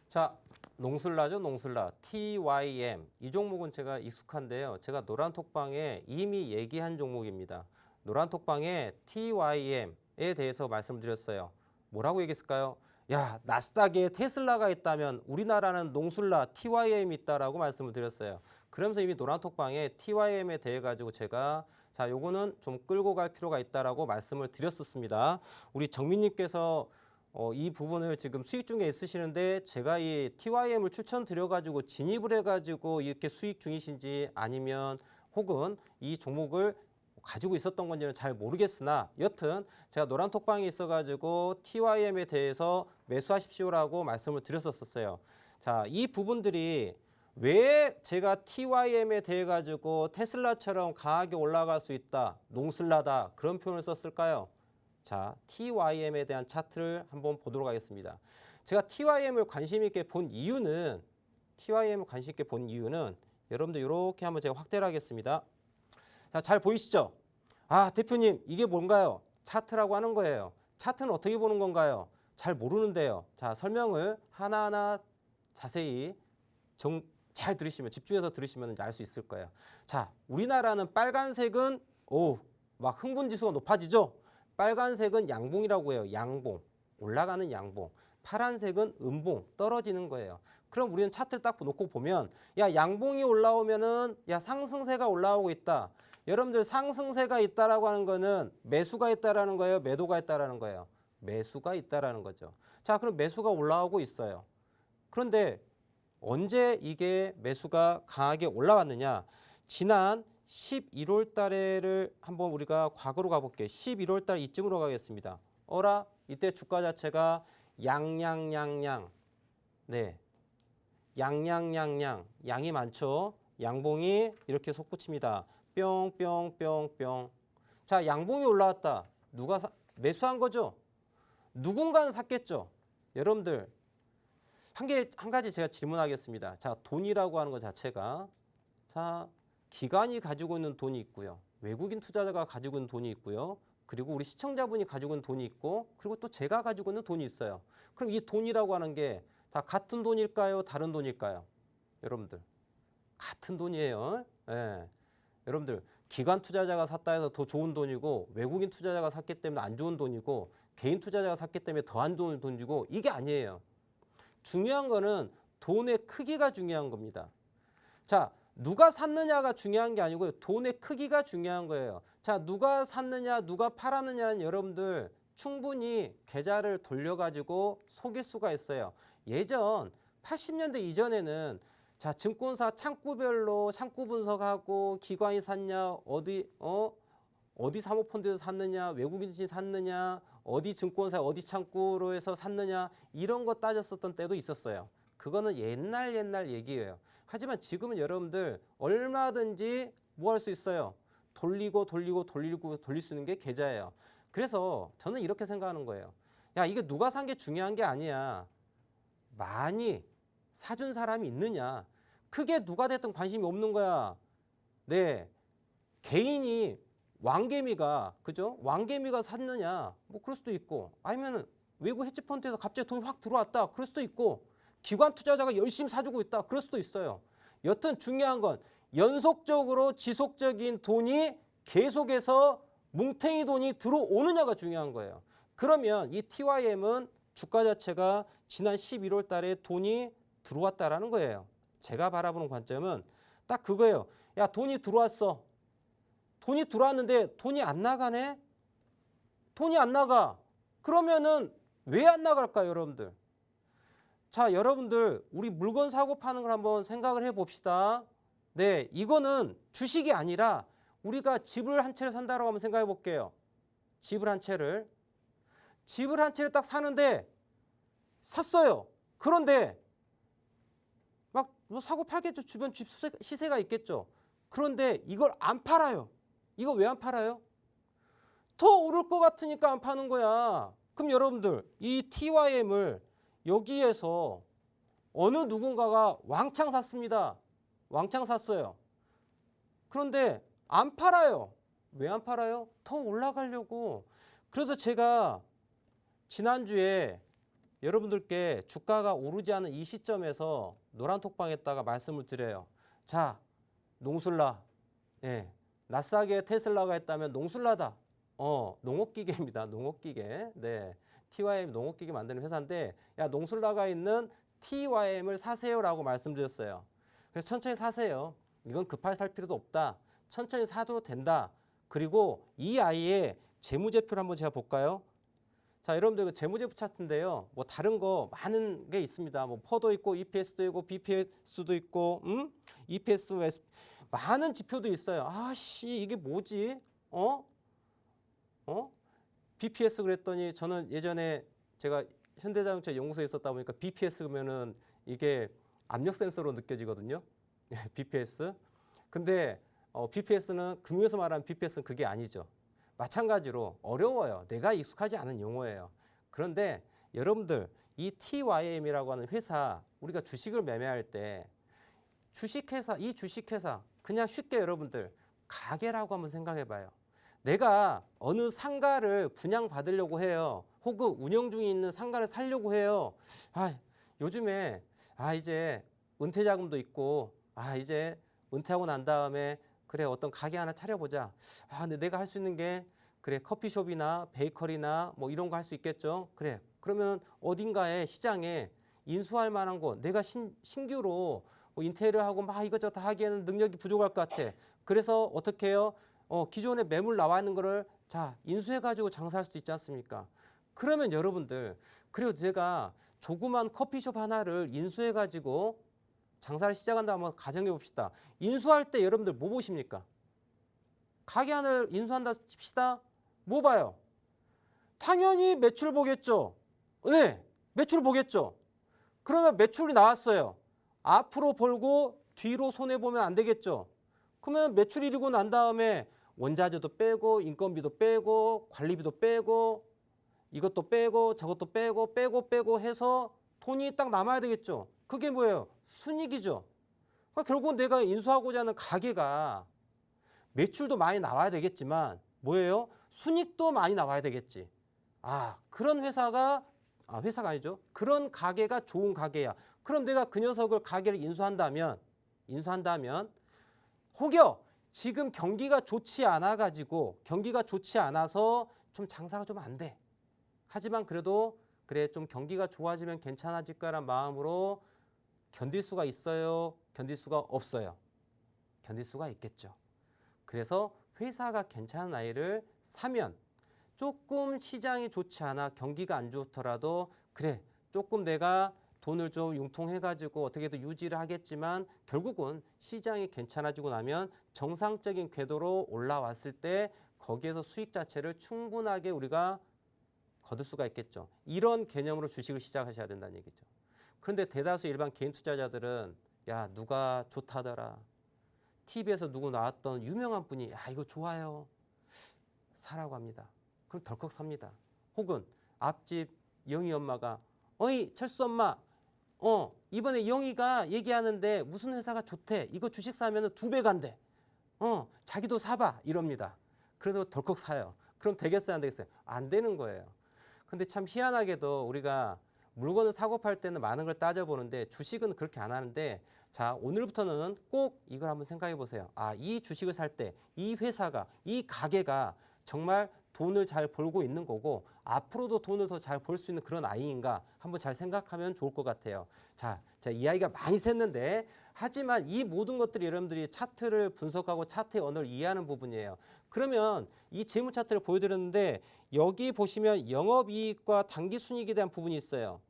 자, 농슬라죠, 농슬라. TYM. 이 종목은 제가 익숙한데요. 제가 노란톡방에 이미 얘기한 종목입니다. 노란톡방에 TYM에 대해서 말씀드렸어요. 뭐라고 얘기했을까요? 야, 나스닥에 테슬라가 있다면 우리나라는 농슬라 TYM이 있다라고 말씀을 드렸어요. 그러면서 이미 노란톡방에 TYM에 대해 가지고 제가 자, 요거는 좀 끌고 갈 필요가 있다라고 말씀을 드렸었습니다. 우리 정민님께서 이 부분을 지금 수익 중에 있으시는데 제가 이 TYM을 추천드려가지고 진입을 해가지고 이렇게 수익 중이신지 아니면 혹은 이 종목을 가지고 있었던 건지는 잘 모르겠으나 여튼 제가 노란톡방에 있어가지고 TYM에 대해서 매수하십시오라고 말씀을 드렸었어요. 자, 이 부분들이 왜 제가 TYM에 대해 가지고 테슬라처럼 강하게 올라갈 수 있다, 농슬라다 그런 표현을 썼을까요? 자, TYM에 대한 차트를 한번 보도록 하겠습니다. 제가 TYM을 관심 있게 본 이유는 여러분들 이렇게 한번 제가 확대를 하겠습니다. 자, 잘 보이시죠? 아, 대표님 이게 뭔가요? 차트라고 하는 거예요. 차트는 어떻게 보는 건가요? 잘 모르는데요. 자, 설명을 하나하나 자세히 잘 들으시면, 집중해서 들으시면 알 수 있을 거예요. 자, 우리나라는 빨간색은 막 흥분 지수가 높아지죠? 빨간색은 양봉이라고 해요. 양봉. 올라가는 양봉. 파란색은 음봉. 떨어지는 거예요. 그럼 우리는 차트를 딱 놓고 보면 야, 양봉이 올라오면은 야, 상승세가 올라오고 있다. 여러분들 상승세가 있다라고 하는 거는 매수가 있다라는 거예요. 매도가 있다라는 거예요. 매수가 있다라는 거죠. 자, 그럼 매수가 올라오고 있어요. 그런데 언제 이게 매수가 강하게 올라왔느냐? 지난 11월 달에를 한번 우리가 과거로 가볼게요. 11월 달 이쯤으로 가겠습니다. 이때 주가 자체가 양양양양. 네. 양양양양. 양이 많죠? 양봉이 이렇게 솟구칩니다. 뿅뿅뿅뿅. 자, 양봉이 올라왔다. 누가 매수한 거죠? 누군가는 샀겠죠? 여러분들 한 가지 제가 질문하겠습니다. 자, 돈이라고 하는 것 자체가 자, 기관이 가지고 있는 돈이 있고요. 외국인 투자자가 가지고 있는 돈이 있고요. 그리고 우리 시청자분이 가지고 있는 돈이 있고 그리고 또 제가 가지고 있는 돈이 있어요. 그럼 이 돈이라고 하는 게 다 같은 돈일까요? 다른 돈일까요? 여러분들 같은 돈이에요. 예. 여러분들 기관 투자자가 샀다 해서 더 좋은 돈이고 외국인 투자자가 샀기 때문에 안 좋은 돈이고 개인 투자자가 샀기 때문에 더 안 좋은 돈이고 이게 아니에요. 중요한 거는 돈의 크기가 중요한 겁니다. 자, 누가 샀느냐가 중요한 게 아니고요. 돈의 크기가 중요한 거예요. 자, 누가 샀느냐, 누가 팔았느냐는 여러분들 충분히 계좌를 돌려가지고 속일 수가 있어요. 예전 80년대 이전에는 자, 증권사 창구별로 창구 분석하고 기관이 샀냐, 어디 사모펀드에서 샀느냐, 외국인이 샀느냐, 어디 증권사, 어디 창구로 해서 샀느냐 이런 거 따졌었던 때도 있었어요. 그거는 옛날 얘기예요. 하지만 지금은 여러분들 얼마든지 뭐 할 수 있어요. 돌릴 수 있는 게 계좌예요. 그래서 저는 이렇게 생각하는 거예요. 야, 이게 누가 산 게 중요한 게 아니야. 많이 사준 사람이 있느냐. 크게 누가 됐든 관심이 없는 거야. 네, 개인이 왕개미가 그죠? 왕개미가 샀느냐? 뭐 그럴 수도 있고 아니면은 외국 헤지펀드에서 갑자기 돈이 확 들어왔다. 그럴 수도 있고 기관 투자자가 열심히 사주고 있다. 그럴 수도 있어요. 여튼 중요한 건 연속적으로 지속적인 돈이 계속해서 뭉탱이 돈이 들어오느냐가 중요한 거예요. 그러면 이 TYM은 주가 자체가 지난 11월 달에 돈이 들어왔다라는 거예요. 제가 바라보는 관점은 딱 그거예요. 야, 돈이 들어왔어. 돈이 들어왔는데 돈이 안 나가네? 돈이 안 나가. 그러면은 왜 안 나갈까요, 여러분들? 자, 여러분들 우리 물건 사고 파는 걸 한번 생각을 해봅시다. 네, 이거는 주식이 아니라 우리가 집을 한 채를 산다고 한번 생각해 볼게요. 집을 한 채를 딱 사는데 샀어요. 그런데 막 뭐 사고 팔겠죠. 주변 집 시세가 있겠죠. 그런데 이걸 안 팔아요. 이거 왜 안 팔아요? 더 오를 것 같으니까 안 파는 거야. 그럼 여러분들 이 TYM을 여기에서 어느 누군가가 왕창 샀습니다. 왕창 샀어요. 그런데 안 팔아요. 왜 안 팔아요? 더 올라가려고. 그래서 제가 지난주에 여러분들께 주가가 오르지 않은 이 시점에서 노란톡방에다가 말씀을 드려요. 자, 농술라. 예. 나스닥에 테슬라가 했다면 농술라다. 농업기계입니다. 농업기계. 네. TYM 농업기계 만드는 회사인데 야, 농술라가 있는 TYM을 사세요라고 말씀드렸어요. 그래서 천천히 사세요. 이건 급하게 살 필요도 없다. 천천히 사도 된다. 그리고 이 아이의 재무제표를 한번 제가 볼까요? 자, 여러분들 그 재무제표 차트인데요. 뭐 다른 거 많은 게 있습니다. 뭐 퍼도 있고 EPS도 있고 BPS도 있고 EPS 많은 지표도 있어요. 아씨, 이게 뭐지? BPS 그랬더니 저는 예전에 제가 현대자동차 연구소에 있었다 보니까 BPS 그러면은 이게 압력 센서로 느껴지거든요. BPS. 근데 BPS는 금융에서 말하는 BPS는 그게 아니죠. 마찬가지로 어려워요. 내가 익숙하지 않은 용어예요. 그런데 여러분들 이 TYM이라고 하는 회사 우리가 주식을 매매할 때 주식회사 이 주식회사 그냥 쉽게 여러분들 가게라고 한번 생각해 봐요. 내가 어느 상가를 분양받으려고 해요. 혹은 운영 중에 있는 상가를 살려고 해요. 요즘에 이제 은퇴 자금도 있고 이제 은퇴하고 난 다음에 그래 어떤 가게 하나 차려보자. 근데 내가 할 수 있는 게 그래 커피숍이나 베이커리나 뭐 이런 거 할 수 있겠죠. 그래 그러면 어딘가에 시장에 인수할 만한 거 내가 신규로 뭐 인테리어하고 막 이것저것 다 하기에는 능력이 부족할 것 같아. 그래서 어떻게 해요? 기존에 매물 나와 있는 거를 자 인수해가지고 장사할 수도 있지 않습니까? 그러면 여러분들 그리고 제가 조그만 커피숍 하나를 인수해가지고 장사를 시작한다 한번 가정해 봅시다. 인수할 때 여러분들 뭐 보십니까? 가게 하나를 인수한다 칩시다. 뭐 봐요? 당연히 매출 보겠죠. 네, 매출 보겠죠. 그러면 매출이 나왔어요. 앞으로 벌고 뒤로 손해 보면 안 되겠죠. 그러면 매출이 이르고 난 다음에 원자재도 빼고 인건비도 빼고 관리비도 빼고 이것도 빼고 저것도 빼고 해서 돈이 딱 남아야 되겠죠. 그게 뭐예요? 순이익이죠. 그러니까 결국 내가 인수하고자 하는 가게가 매출도 많이 나와야 되겠지만 뭐예요? 순이익도 많이 나와야 되겠지. 그런 회사가 그런 가게가 좋은 가게야. 그럼 내가 그 녀석을 가게를 인수한다면 혹여 지금 경기가 좋지 않아서 좀 장사가 좀 안 돼. 하지만 그래도 그래 좀 경기가 좋아지면 괜찮아질 거란 마음으로 견딜 수가 있어요? 견딜 수가 없어요? 견딜 수가 있겠죠. 그래서 회사가 괜찮은 아이를 사면 조금 시장이 좋지 않아 경기가 안 좋더라도 그래 조금 내가 돈을 좀 융통해가지고 어떻게든 유지를 하겠지만 결국은 시장이 괜찮아지고 나면 정상적인 궤도로 올라왔을 때 거기에서 수익 자체를 충분하게 우리가 거둘 수가 있겠죠. 이런 개념으로 주식을 시작하셔야 된다는 얘기죠. 그런데 대다수 일반 개인 투자자들은 야 누가 좋다더라. TV에서 누구 나왔던 유명한 분이 이거 좋아요. 사라고 합니다. 그럼 덜컥 삽니다. 혹은 앞집 영희 엄마가 어이 철수 엄마 이번에 영희가 얘기하는데 무슨 회사가 좋대. 이거 주식 사면 2배 간대. 자기도 사봐 이럽니다. 그래도 덜컥 사요. 그럼 되겠어요 안 되겠어요? 안 되는 거예요. 근데 참 희한하게도 우리가 물건을 사고 팔 때는 많은 걸 따져보는데 주식은 그렇게 안 하는데 자 오늘부터는 꼭 이걸 한번 생각해 보세요. 이 주식을 살 때 이 회사가 이 가게가 정말 돈을 잘 벌고 있는 거고 앞으로도 돈을 더 잘 벌 수 있는 그런 아이인가 한번 잘 생각하면 좋을 것 같아요. 자, 제가 이 아이가 많이 샜는데 하지만 이 모든 것들이 여러분들이 차트를 분석하고 차트의 언어를 이해하는 부분이에요. 그러면 이 재무 차트를 보여드렸는데 여기 보시면 영업이익과 당기순이익에 대한 부분이 있어요.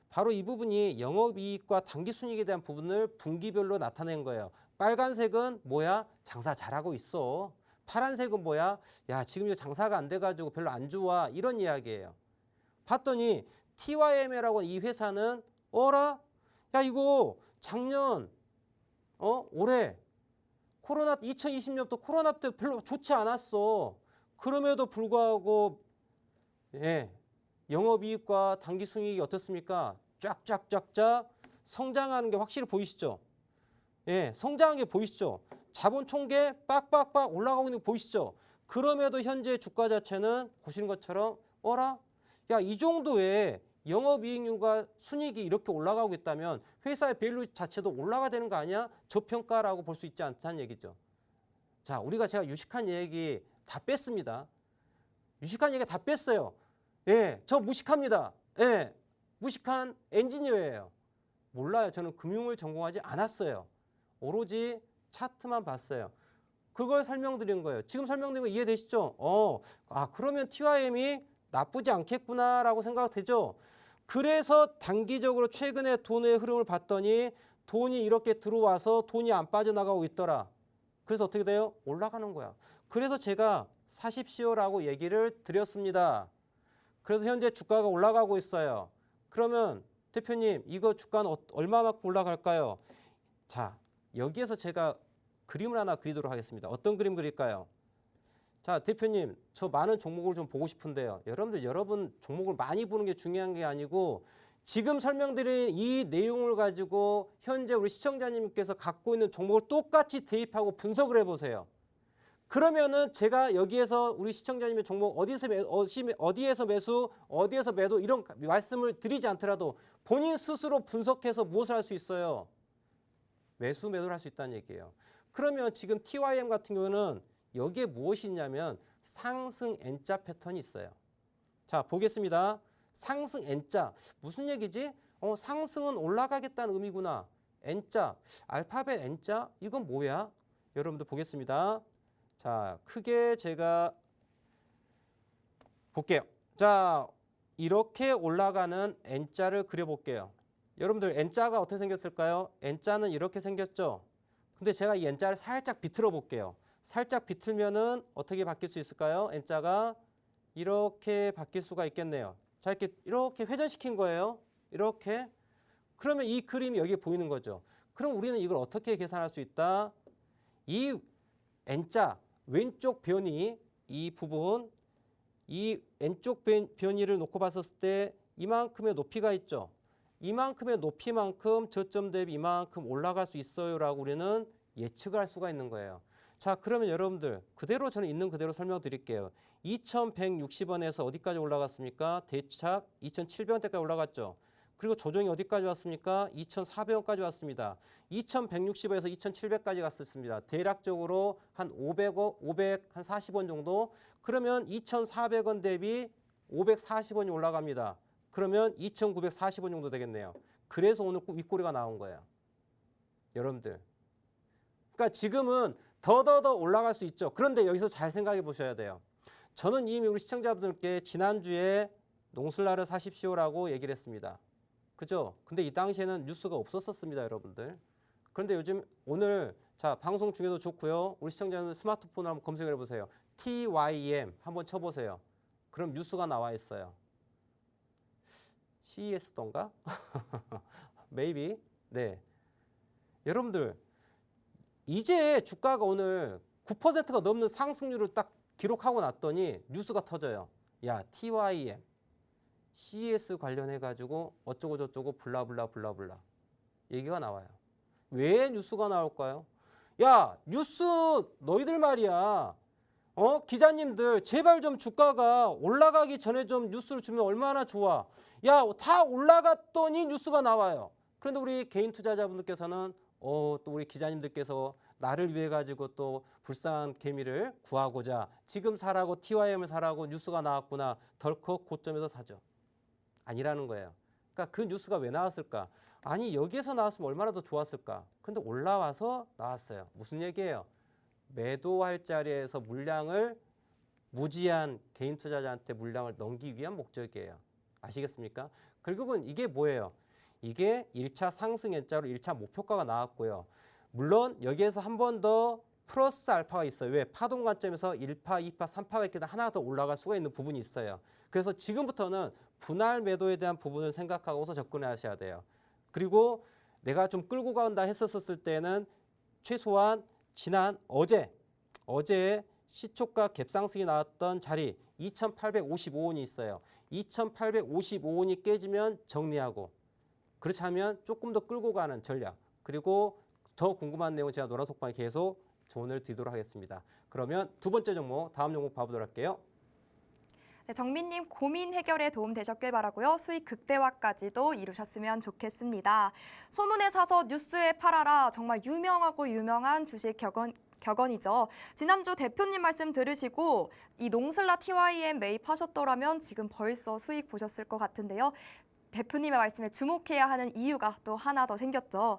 바로 이 부분이 영업이익과 당기순이익에 대한 부분을 분기별로 나타낸 거예요. 빨간색은 뭐야? 장사 잘하고 있어. 파란색은 뭐야? 야 지금 이거 장사가 안 돼가지고 별로 안 좋아. 이런 이야기예요. 봤더니 TYM이라고 이 회사는 어라? 야 이거 작년 올해 코로나 2020년부터 코로나 때 별로 좋지 않았어. 그럼에도 불구하고 영업이익과 당기순이익이 어떻습니까? 쫙쫙쫙쫙 성장하는 게 확실히 보이시죠? 성장한 게 보이시죠? 자본 총계 빡빡빡 올라가고 있는 거 보이시죠? 그럼에도 현재 주가 자체는 보시는 것처럼 어라? 야, 이 정도의 영업이익률과 순이익이 이렇게 올라가고 있다면 회사의 밸류 자체도 올라가야 되는 거 아니야? 저평가라고 볼 수 있지 않다는 얘기죠. 자, 제가 유식한 얘기 다 뺐습니다. 유식한 얘기 다 뺐어요. 저 무식합니다. 무식한 엔지니어예요. 몰라요. 저는 금융을 전공하지 않았어요. 오로지 차트만 봤어요. 그걸 설명드린 거예요. 지금 설명드린 거 이해되시죠? 그러면 TYM이 나쁘지 않겠구나라고 생각되죠? 그래서 단기적으로 최근에 돈의 흐름을 봤더니 돈이 이렇게 들어와서 돈이 안 빠져나가고 있더라. 그래서 어떻게 돼요? 올라가는 거야. 그래서 제가 사십시오라고 얘기를 드렸습니다. 그래서 현재 주가가 올라가고 있어요. 그러면 대표님, 이거 주가는 얼마만큼 올라갈까요? 자, 여기에서 제가 그림을 하나 그리도록 하겠습니다. 어떤 그림 그릴까요? 자, 대표님, 저 많은 종목을 좀 보고 싶은데요. 여러분 종목을 많이 보는 게 중요한 게 아니고 지금 설명드린 이 내용을 가지고 현재 우리 시청자님께서 갖고 있는 종목을 똑같이 대입하고 분석을 해보세요. 그러면은 제가 여기에서 우리 시청자님의 종목 어디에서 매수, 어디에서 매도 이런 말씀을 드리지 않더라도 본인 스스로 분석해서 무엇을 할 수 있어요? 매수, 매도를 할 수 있다는 얘기예요. 그러면 지금 TYM 같은 경우는 여기에 무엇이 있냐면 상승 N자 패턴이 있어요. 자, 보겠습니다. 상승 N자. 무슨 얘기지? 상승은 올라가겠다는 의미구나. N자, 알파벳 N자? 이건 뭐야? 여러분들 보겠습니다. 자, 크게 제가 볼게요. 자, 이렇게 올라가는 N자를 그려볼게요. 여러분들 N자가 어떻게 생겼을까요? N자는 이렇게 생겼죠? 근데 제가 이 N자를 살짝 비틀어 볼게요. 살짝 비틀면은 어떻게 바뀔 수 있을까요? N자가 이렇게 바뀔 수가 있겠네요. 자, 이렇게 회전시킨 거예요. 이렇게. 그러면 이 그림이 여기에 보이는 거죠. 그럼 우리는 이걸 어떻게 계산할 수 있다? 이 N자 왼쪽 변이 이 부분 이 왼쪽 변이를 놓고 봤었을 때 이만큼의 높이가 있죠. 이만큼의 높이만큼 저점 대비 이만큼 올라갈 수 있어요라고 우리는 예측을 할 수가 있는 거예요. 자, 그러면 여러분들 그대로 저는 있는 그대로 설명드릴게요. 2160원에서 어디까지 올라갔습니까? 대착 2700원대까지 올라갔죠. 그리고 조정이 어디까지 왔습니까? 2400원까지 왔습니다. 2160원에서 2700까지 갔었습니다. 대략적으로 한 540원 정도. 그러면 2400원 대비 540원이 올라갑니다. 그러면 2940원 정도 되겠네요. 그래서 오늘 윗꼬리가 나온 거예요. 여러분들. 그러니까 지금은 더 올라갈 수 있죠. 그런데 여기서 잘 생각해 보셔야 돼요. 저는 이미 우리 시청자분들께 지난주에 농술라를 사십시오라고 얘기를 했습니다. 그죠? 근데 이 당시에는 뉴스가 없었습니다, 여러분들. 그런데 요즘 오늘 자 방송 중에도 좋고요. 우리 시청자분들 스마트폰으로 한번 검색을 해보세요. TYM 한번 쳐보세요. 그럼 뉴스가 나와 있어요. CES던가? Maybe. 네. 여러분들 이제 주가가 오늘 9%가 넘는 상승률을 딱 기록하고 났더니 뉴스가 터져요. 야, TYM, CES 관련해가지고 어쩌고 저쩌고 블라블라 얘기가 나와요. 왜 뉴스가 나올까요? 야, 뉴스 너희들 말이야. 기자님들 제발 좀 주가가 올라가기 전에 좀 뉴스를 주면 얼마나 좋아. 야, 다 올라갔더니 뉴스가 나와요. 그런데 우리 개인 투자자분들께서는 또 우리 기자님들께서 나를 위해 가지고 또 불쌍한 개미를 구하고자 지금 사라고 TYM을 사라고 뉴스가 나왔구나. 덜컥 고점에서 사죠. 아니라는 거예요. 그러니까 그 뉴스가 왜 나왔을까? 아니 여기에서 나왔으면 얼마나 더 좋았을까? 근데 올라와서 나왔어요. 무슨 얘기예요? 매도할 자리에서 물량을 무지한 개인 투자자한테 물량을 넘기기 위한 목적이에요. 아시겠습니까? 결국은 이게 뭐예요? 이게 1차 상승 N자로 1차 목표가가 나왔고요. 물론 여기에서 한 번 더 플러스 알파가 있어요. 왜? 파동 관점에서 1파, 2파, 3파가 있게 하나 더 올라갈 수가 있는 부분이 있어요. 그래서 지금부터는 분할 매도에 대한 부분을 생각하고서 접근하셔야 돼요. 그리고 내가 좀 끌고 간다 했었을 때는 최소한 지난 어제 시초가 갭상승이 나왔던 자리 2855원이 있어요. 2855원이 깨지면 정리하고 그렇지 않으면 조금 더 끌고 가는 전략 그리고 더 궁금한 내용은 제가 노란톡방에 계속 조언을 드리도록 하겠습니다. 그러면 두 번째 종목 다음 종목 봐보도록 할게요. 네, 정민님 고민 해결에 도움 되셨길 바라고요. 수익 극대화까지도 이루셨으면 좋겠습니다. 소문에 사서 뉴스에 팔아라. 정말 유명하고 유명한 주식 격언이죠. 지난주 대표님 말씀 들으시고 이 농슬라 TYM 매입하셨더라면 지금 벌써 수익 보셨을 것 같은데요. 대표님의 말씀에 주목해야 하는 이유가 또 하나 더 생겼죠.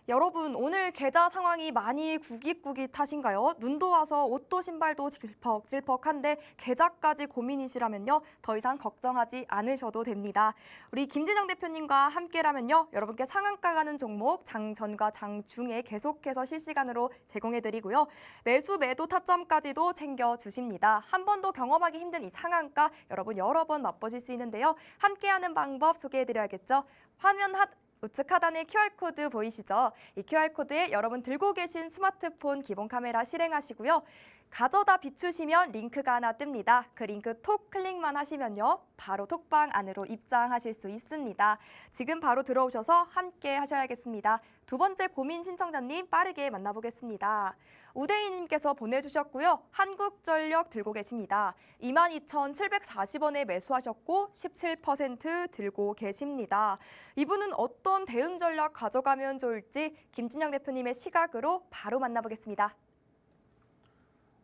여러분, 오늘 계좌 상황이 많이 구깃구깃하신가요? 눈도 와서 옷도 신발도 질퍽질퍽한데 계좌까지 고민이시라면요. 더 이상 걱정하지 않으셔도 됩니다. 우리 김진영 대표님과 함께라면요. 여러분께 상한가 가는 종목 장전과 장중에 계속해서 실시간으로 제공해드리고요. 매수 매도 타점까지도 챙겨주십니다. 한 번도 경험하기 힘든 이 상한가 여러분 여러 번 맛보실 수 있는데요. 함께하는 방법 소개해드려야겠죠. 화면 우측 하단에 QR코드 보이시죠? 이 QR코드에 여러분 들고 계신 스마트폰 기본 카메라 실행하시고요. 가져다 비추시면 링크가 하나 뜹니다. 그 링크 톡 클릭만 하시면요. 바로 톡방 안으로 입장하실 수 있습니다. 지금 바로 들어오셔서 함께 하셔야겠습니다. 두 번째 고민 신청자님 빠르게 만나보겠습니다. 우대희님께서 보내주셨고요. 한국전력 들고 계십니다. 22,740원에 매수하셨고 17% 들고 계십니다. 이분은 어떤 대응 전략 가져가면 좋을지 김진영 대표님의 시각으로 바로 만나보겠습니다.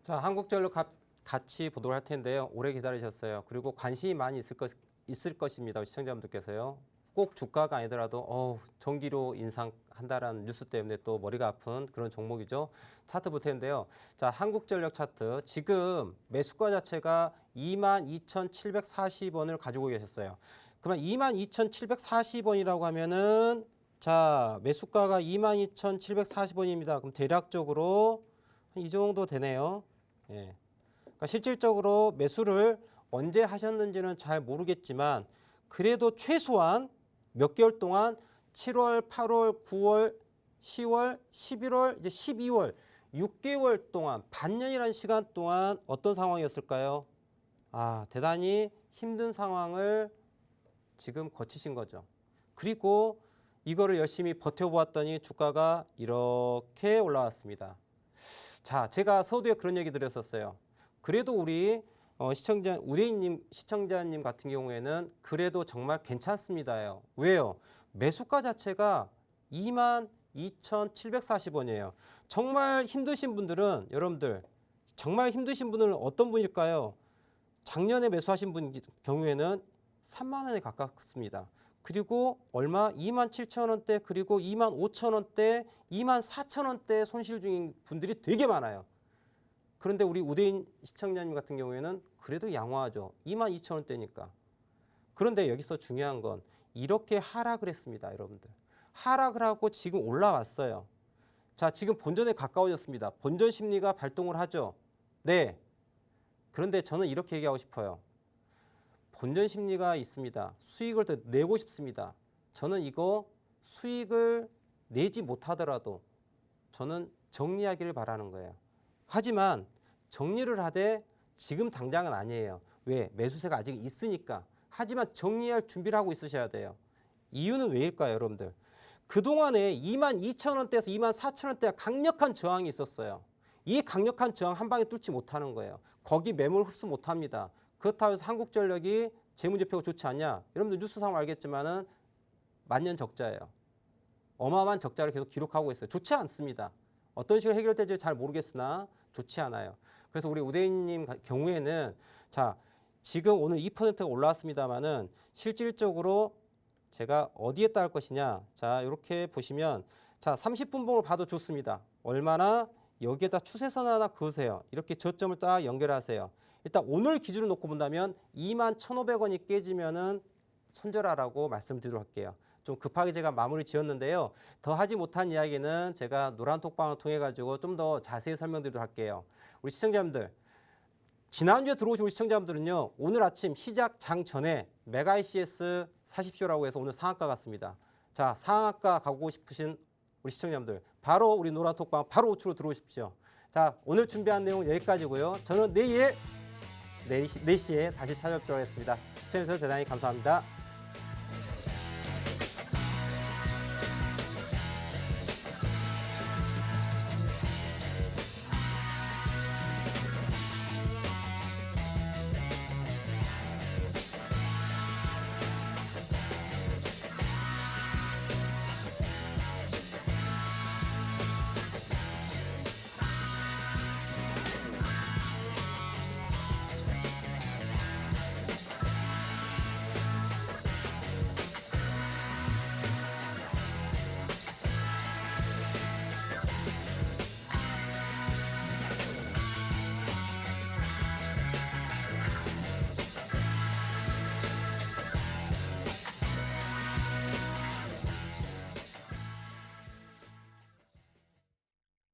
자, 한국전력 같이 보도록 할 텐데요. 오래 기다리셨어요. 그리고 관심이 많이 있을 것입니다. 시청자분들께서요. 꼭 주가가 아니더라도 전기료 인상한다라는 뉴스 때문에 또 머리가 아픈 그런 종목이죠. 차트 볼 텐데요. 자, 한국전력 차트. 지금 매수가 자체가 22,740원을 가지고 계셨어요. 그러면 22,740원이라고 하면은 자, 매수가가 22,740원입니다. 그럼 대략적으로 이 정도 되네요. 예. 그러니까 실질적으로 매수를 언제 하셨는지는 잘 모르겠지만 그래도 최소한 몇 개월 동안 7월, 8월, 9월, 10월, 11월, 이제 12월 6개월 동안 반년이라는 시간 동안 어떤 상황이었을까요? 대단히 힘든 상황을 지금 거치신 거죠. 그리고 이거를 열심히 버텨보았더니 주가가 이렇게 올라왔습니다. 자, 제가 서두에 그런 얘기 드렸었어요. 그래도 우리 우대희님 시청자님 같은 경우에는 그래도 정말 괜찮습니다요. 왜요? 매수가 자체가 22,740원이에요. 정말 힘드신 분들은 여러분들 정말 힘드신 분은 어떤 분일까요? 작년에 매수하신 분 경우에는 3만 원에 가깝습니다. 그리고 얼마? 27,000원대 그리고 25,000원대, 24,000원대 손실 중인 분들이 되게 많아요. 그런데 우리 우대인 시청자님 같은 경우에는 그래도 양호하죠. 22,000원대니까. 그런데 여기서 중요한 건 이렇게 하락을 했습니다. 여러분들. 하락을 하고 지금 올라왔어요. 자, 지금 본전에 가까워졌습니다. 본전 심리가 발동을 하죠. 네. 그런데 저는 이렇게 얘기하고 싶어요. 본전 심리가 있습니다. 수익을 더 내고 싶습니다. 저는 이거 수익을 내지 못하더라도 저는 정리하기를 바라는 거예요. 하지만 정리를 하되 지금 당장은 아니에요. 왜? 매수세가 아직 있으니까. 하지만 정리할 준비를 하고 있으셔야 돼요. 이유는 왜일까요, 여러분들? 그동안에 22,000원대에서 24,000원대가 강력한 저항이 있었어요. 이 강력한 저항 한 방에 뚫지 못하는 거예요. 거기 매물 흡수 못합니다. 그렇다고 해서 한국전력이 재무제표가 좋지 않냐? 여러분들 뉴스 상황 알겠지만은 만년 적자예요. 어마어마한 적자를 계속 기록하고 있어요. 좋지 않습니다. 어떤 식으로 해결될지 잘 모르겠으나 좋지 않아요. 그래서 우리 우대인님 경우에는 자, 지금 오늘 2%가 올라왔습니다만은 실질적으로 제가 어디에 따를 것이냐? 자, 이렇게 보시면 자, 30분봉을 봐도 좋습니다. 얼마나 여기에다 추세선 하나 그으세요. 이렇게 저점을 딱 연결하세요. 일단 오늘 기준으로 놓고 본다면 21,500원이 깨지면은 손절하라고 말씀드리도록 할게요. 좀 급하게 제가 마무리 지었는데요. 더 하지 못한 이야기는 제가 노란 톡방을 통해 가지고 좀 더 자세히 설명드리도록 할게요. 우리 시청자분들, 지난주에 들어오신 우리 시청자분들은요. 오늘 아침 시작 장 전에 메가 ICS 사십시오라고 해서 오늘 상한가 갔습니다. 자, 상한가 가고 싶으신 우리 시청자분들 바로 우리 노란 톡방 바로 우측으로 들어오십시오. 자, 오늘 준비한 내용은 여기까지고요. 저는 내일 4시에 다시 찾아뵙도록 하겠습니다. 시청해주셔서 대단히 감사합니다.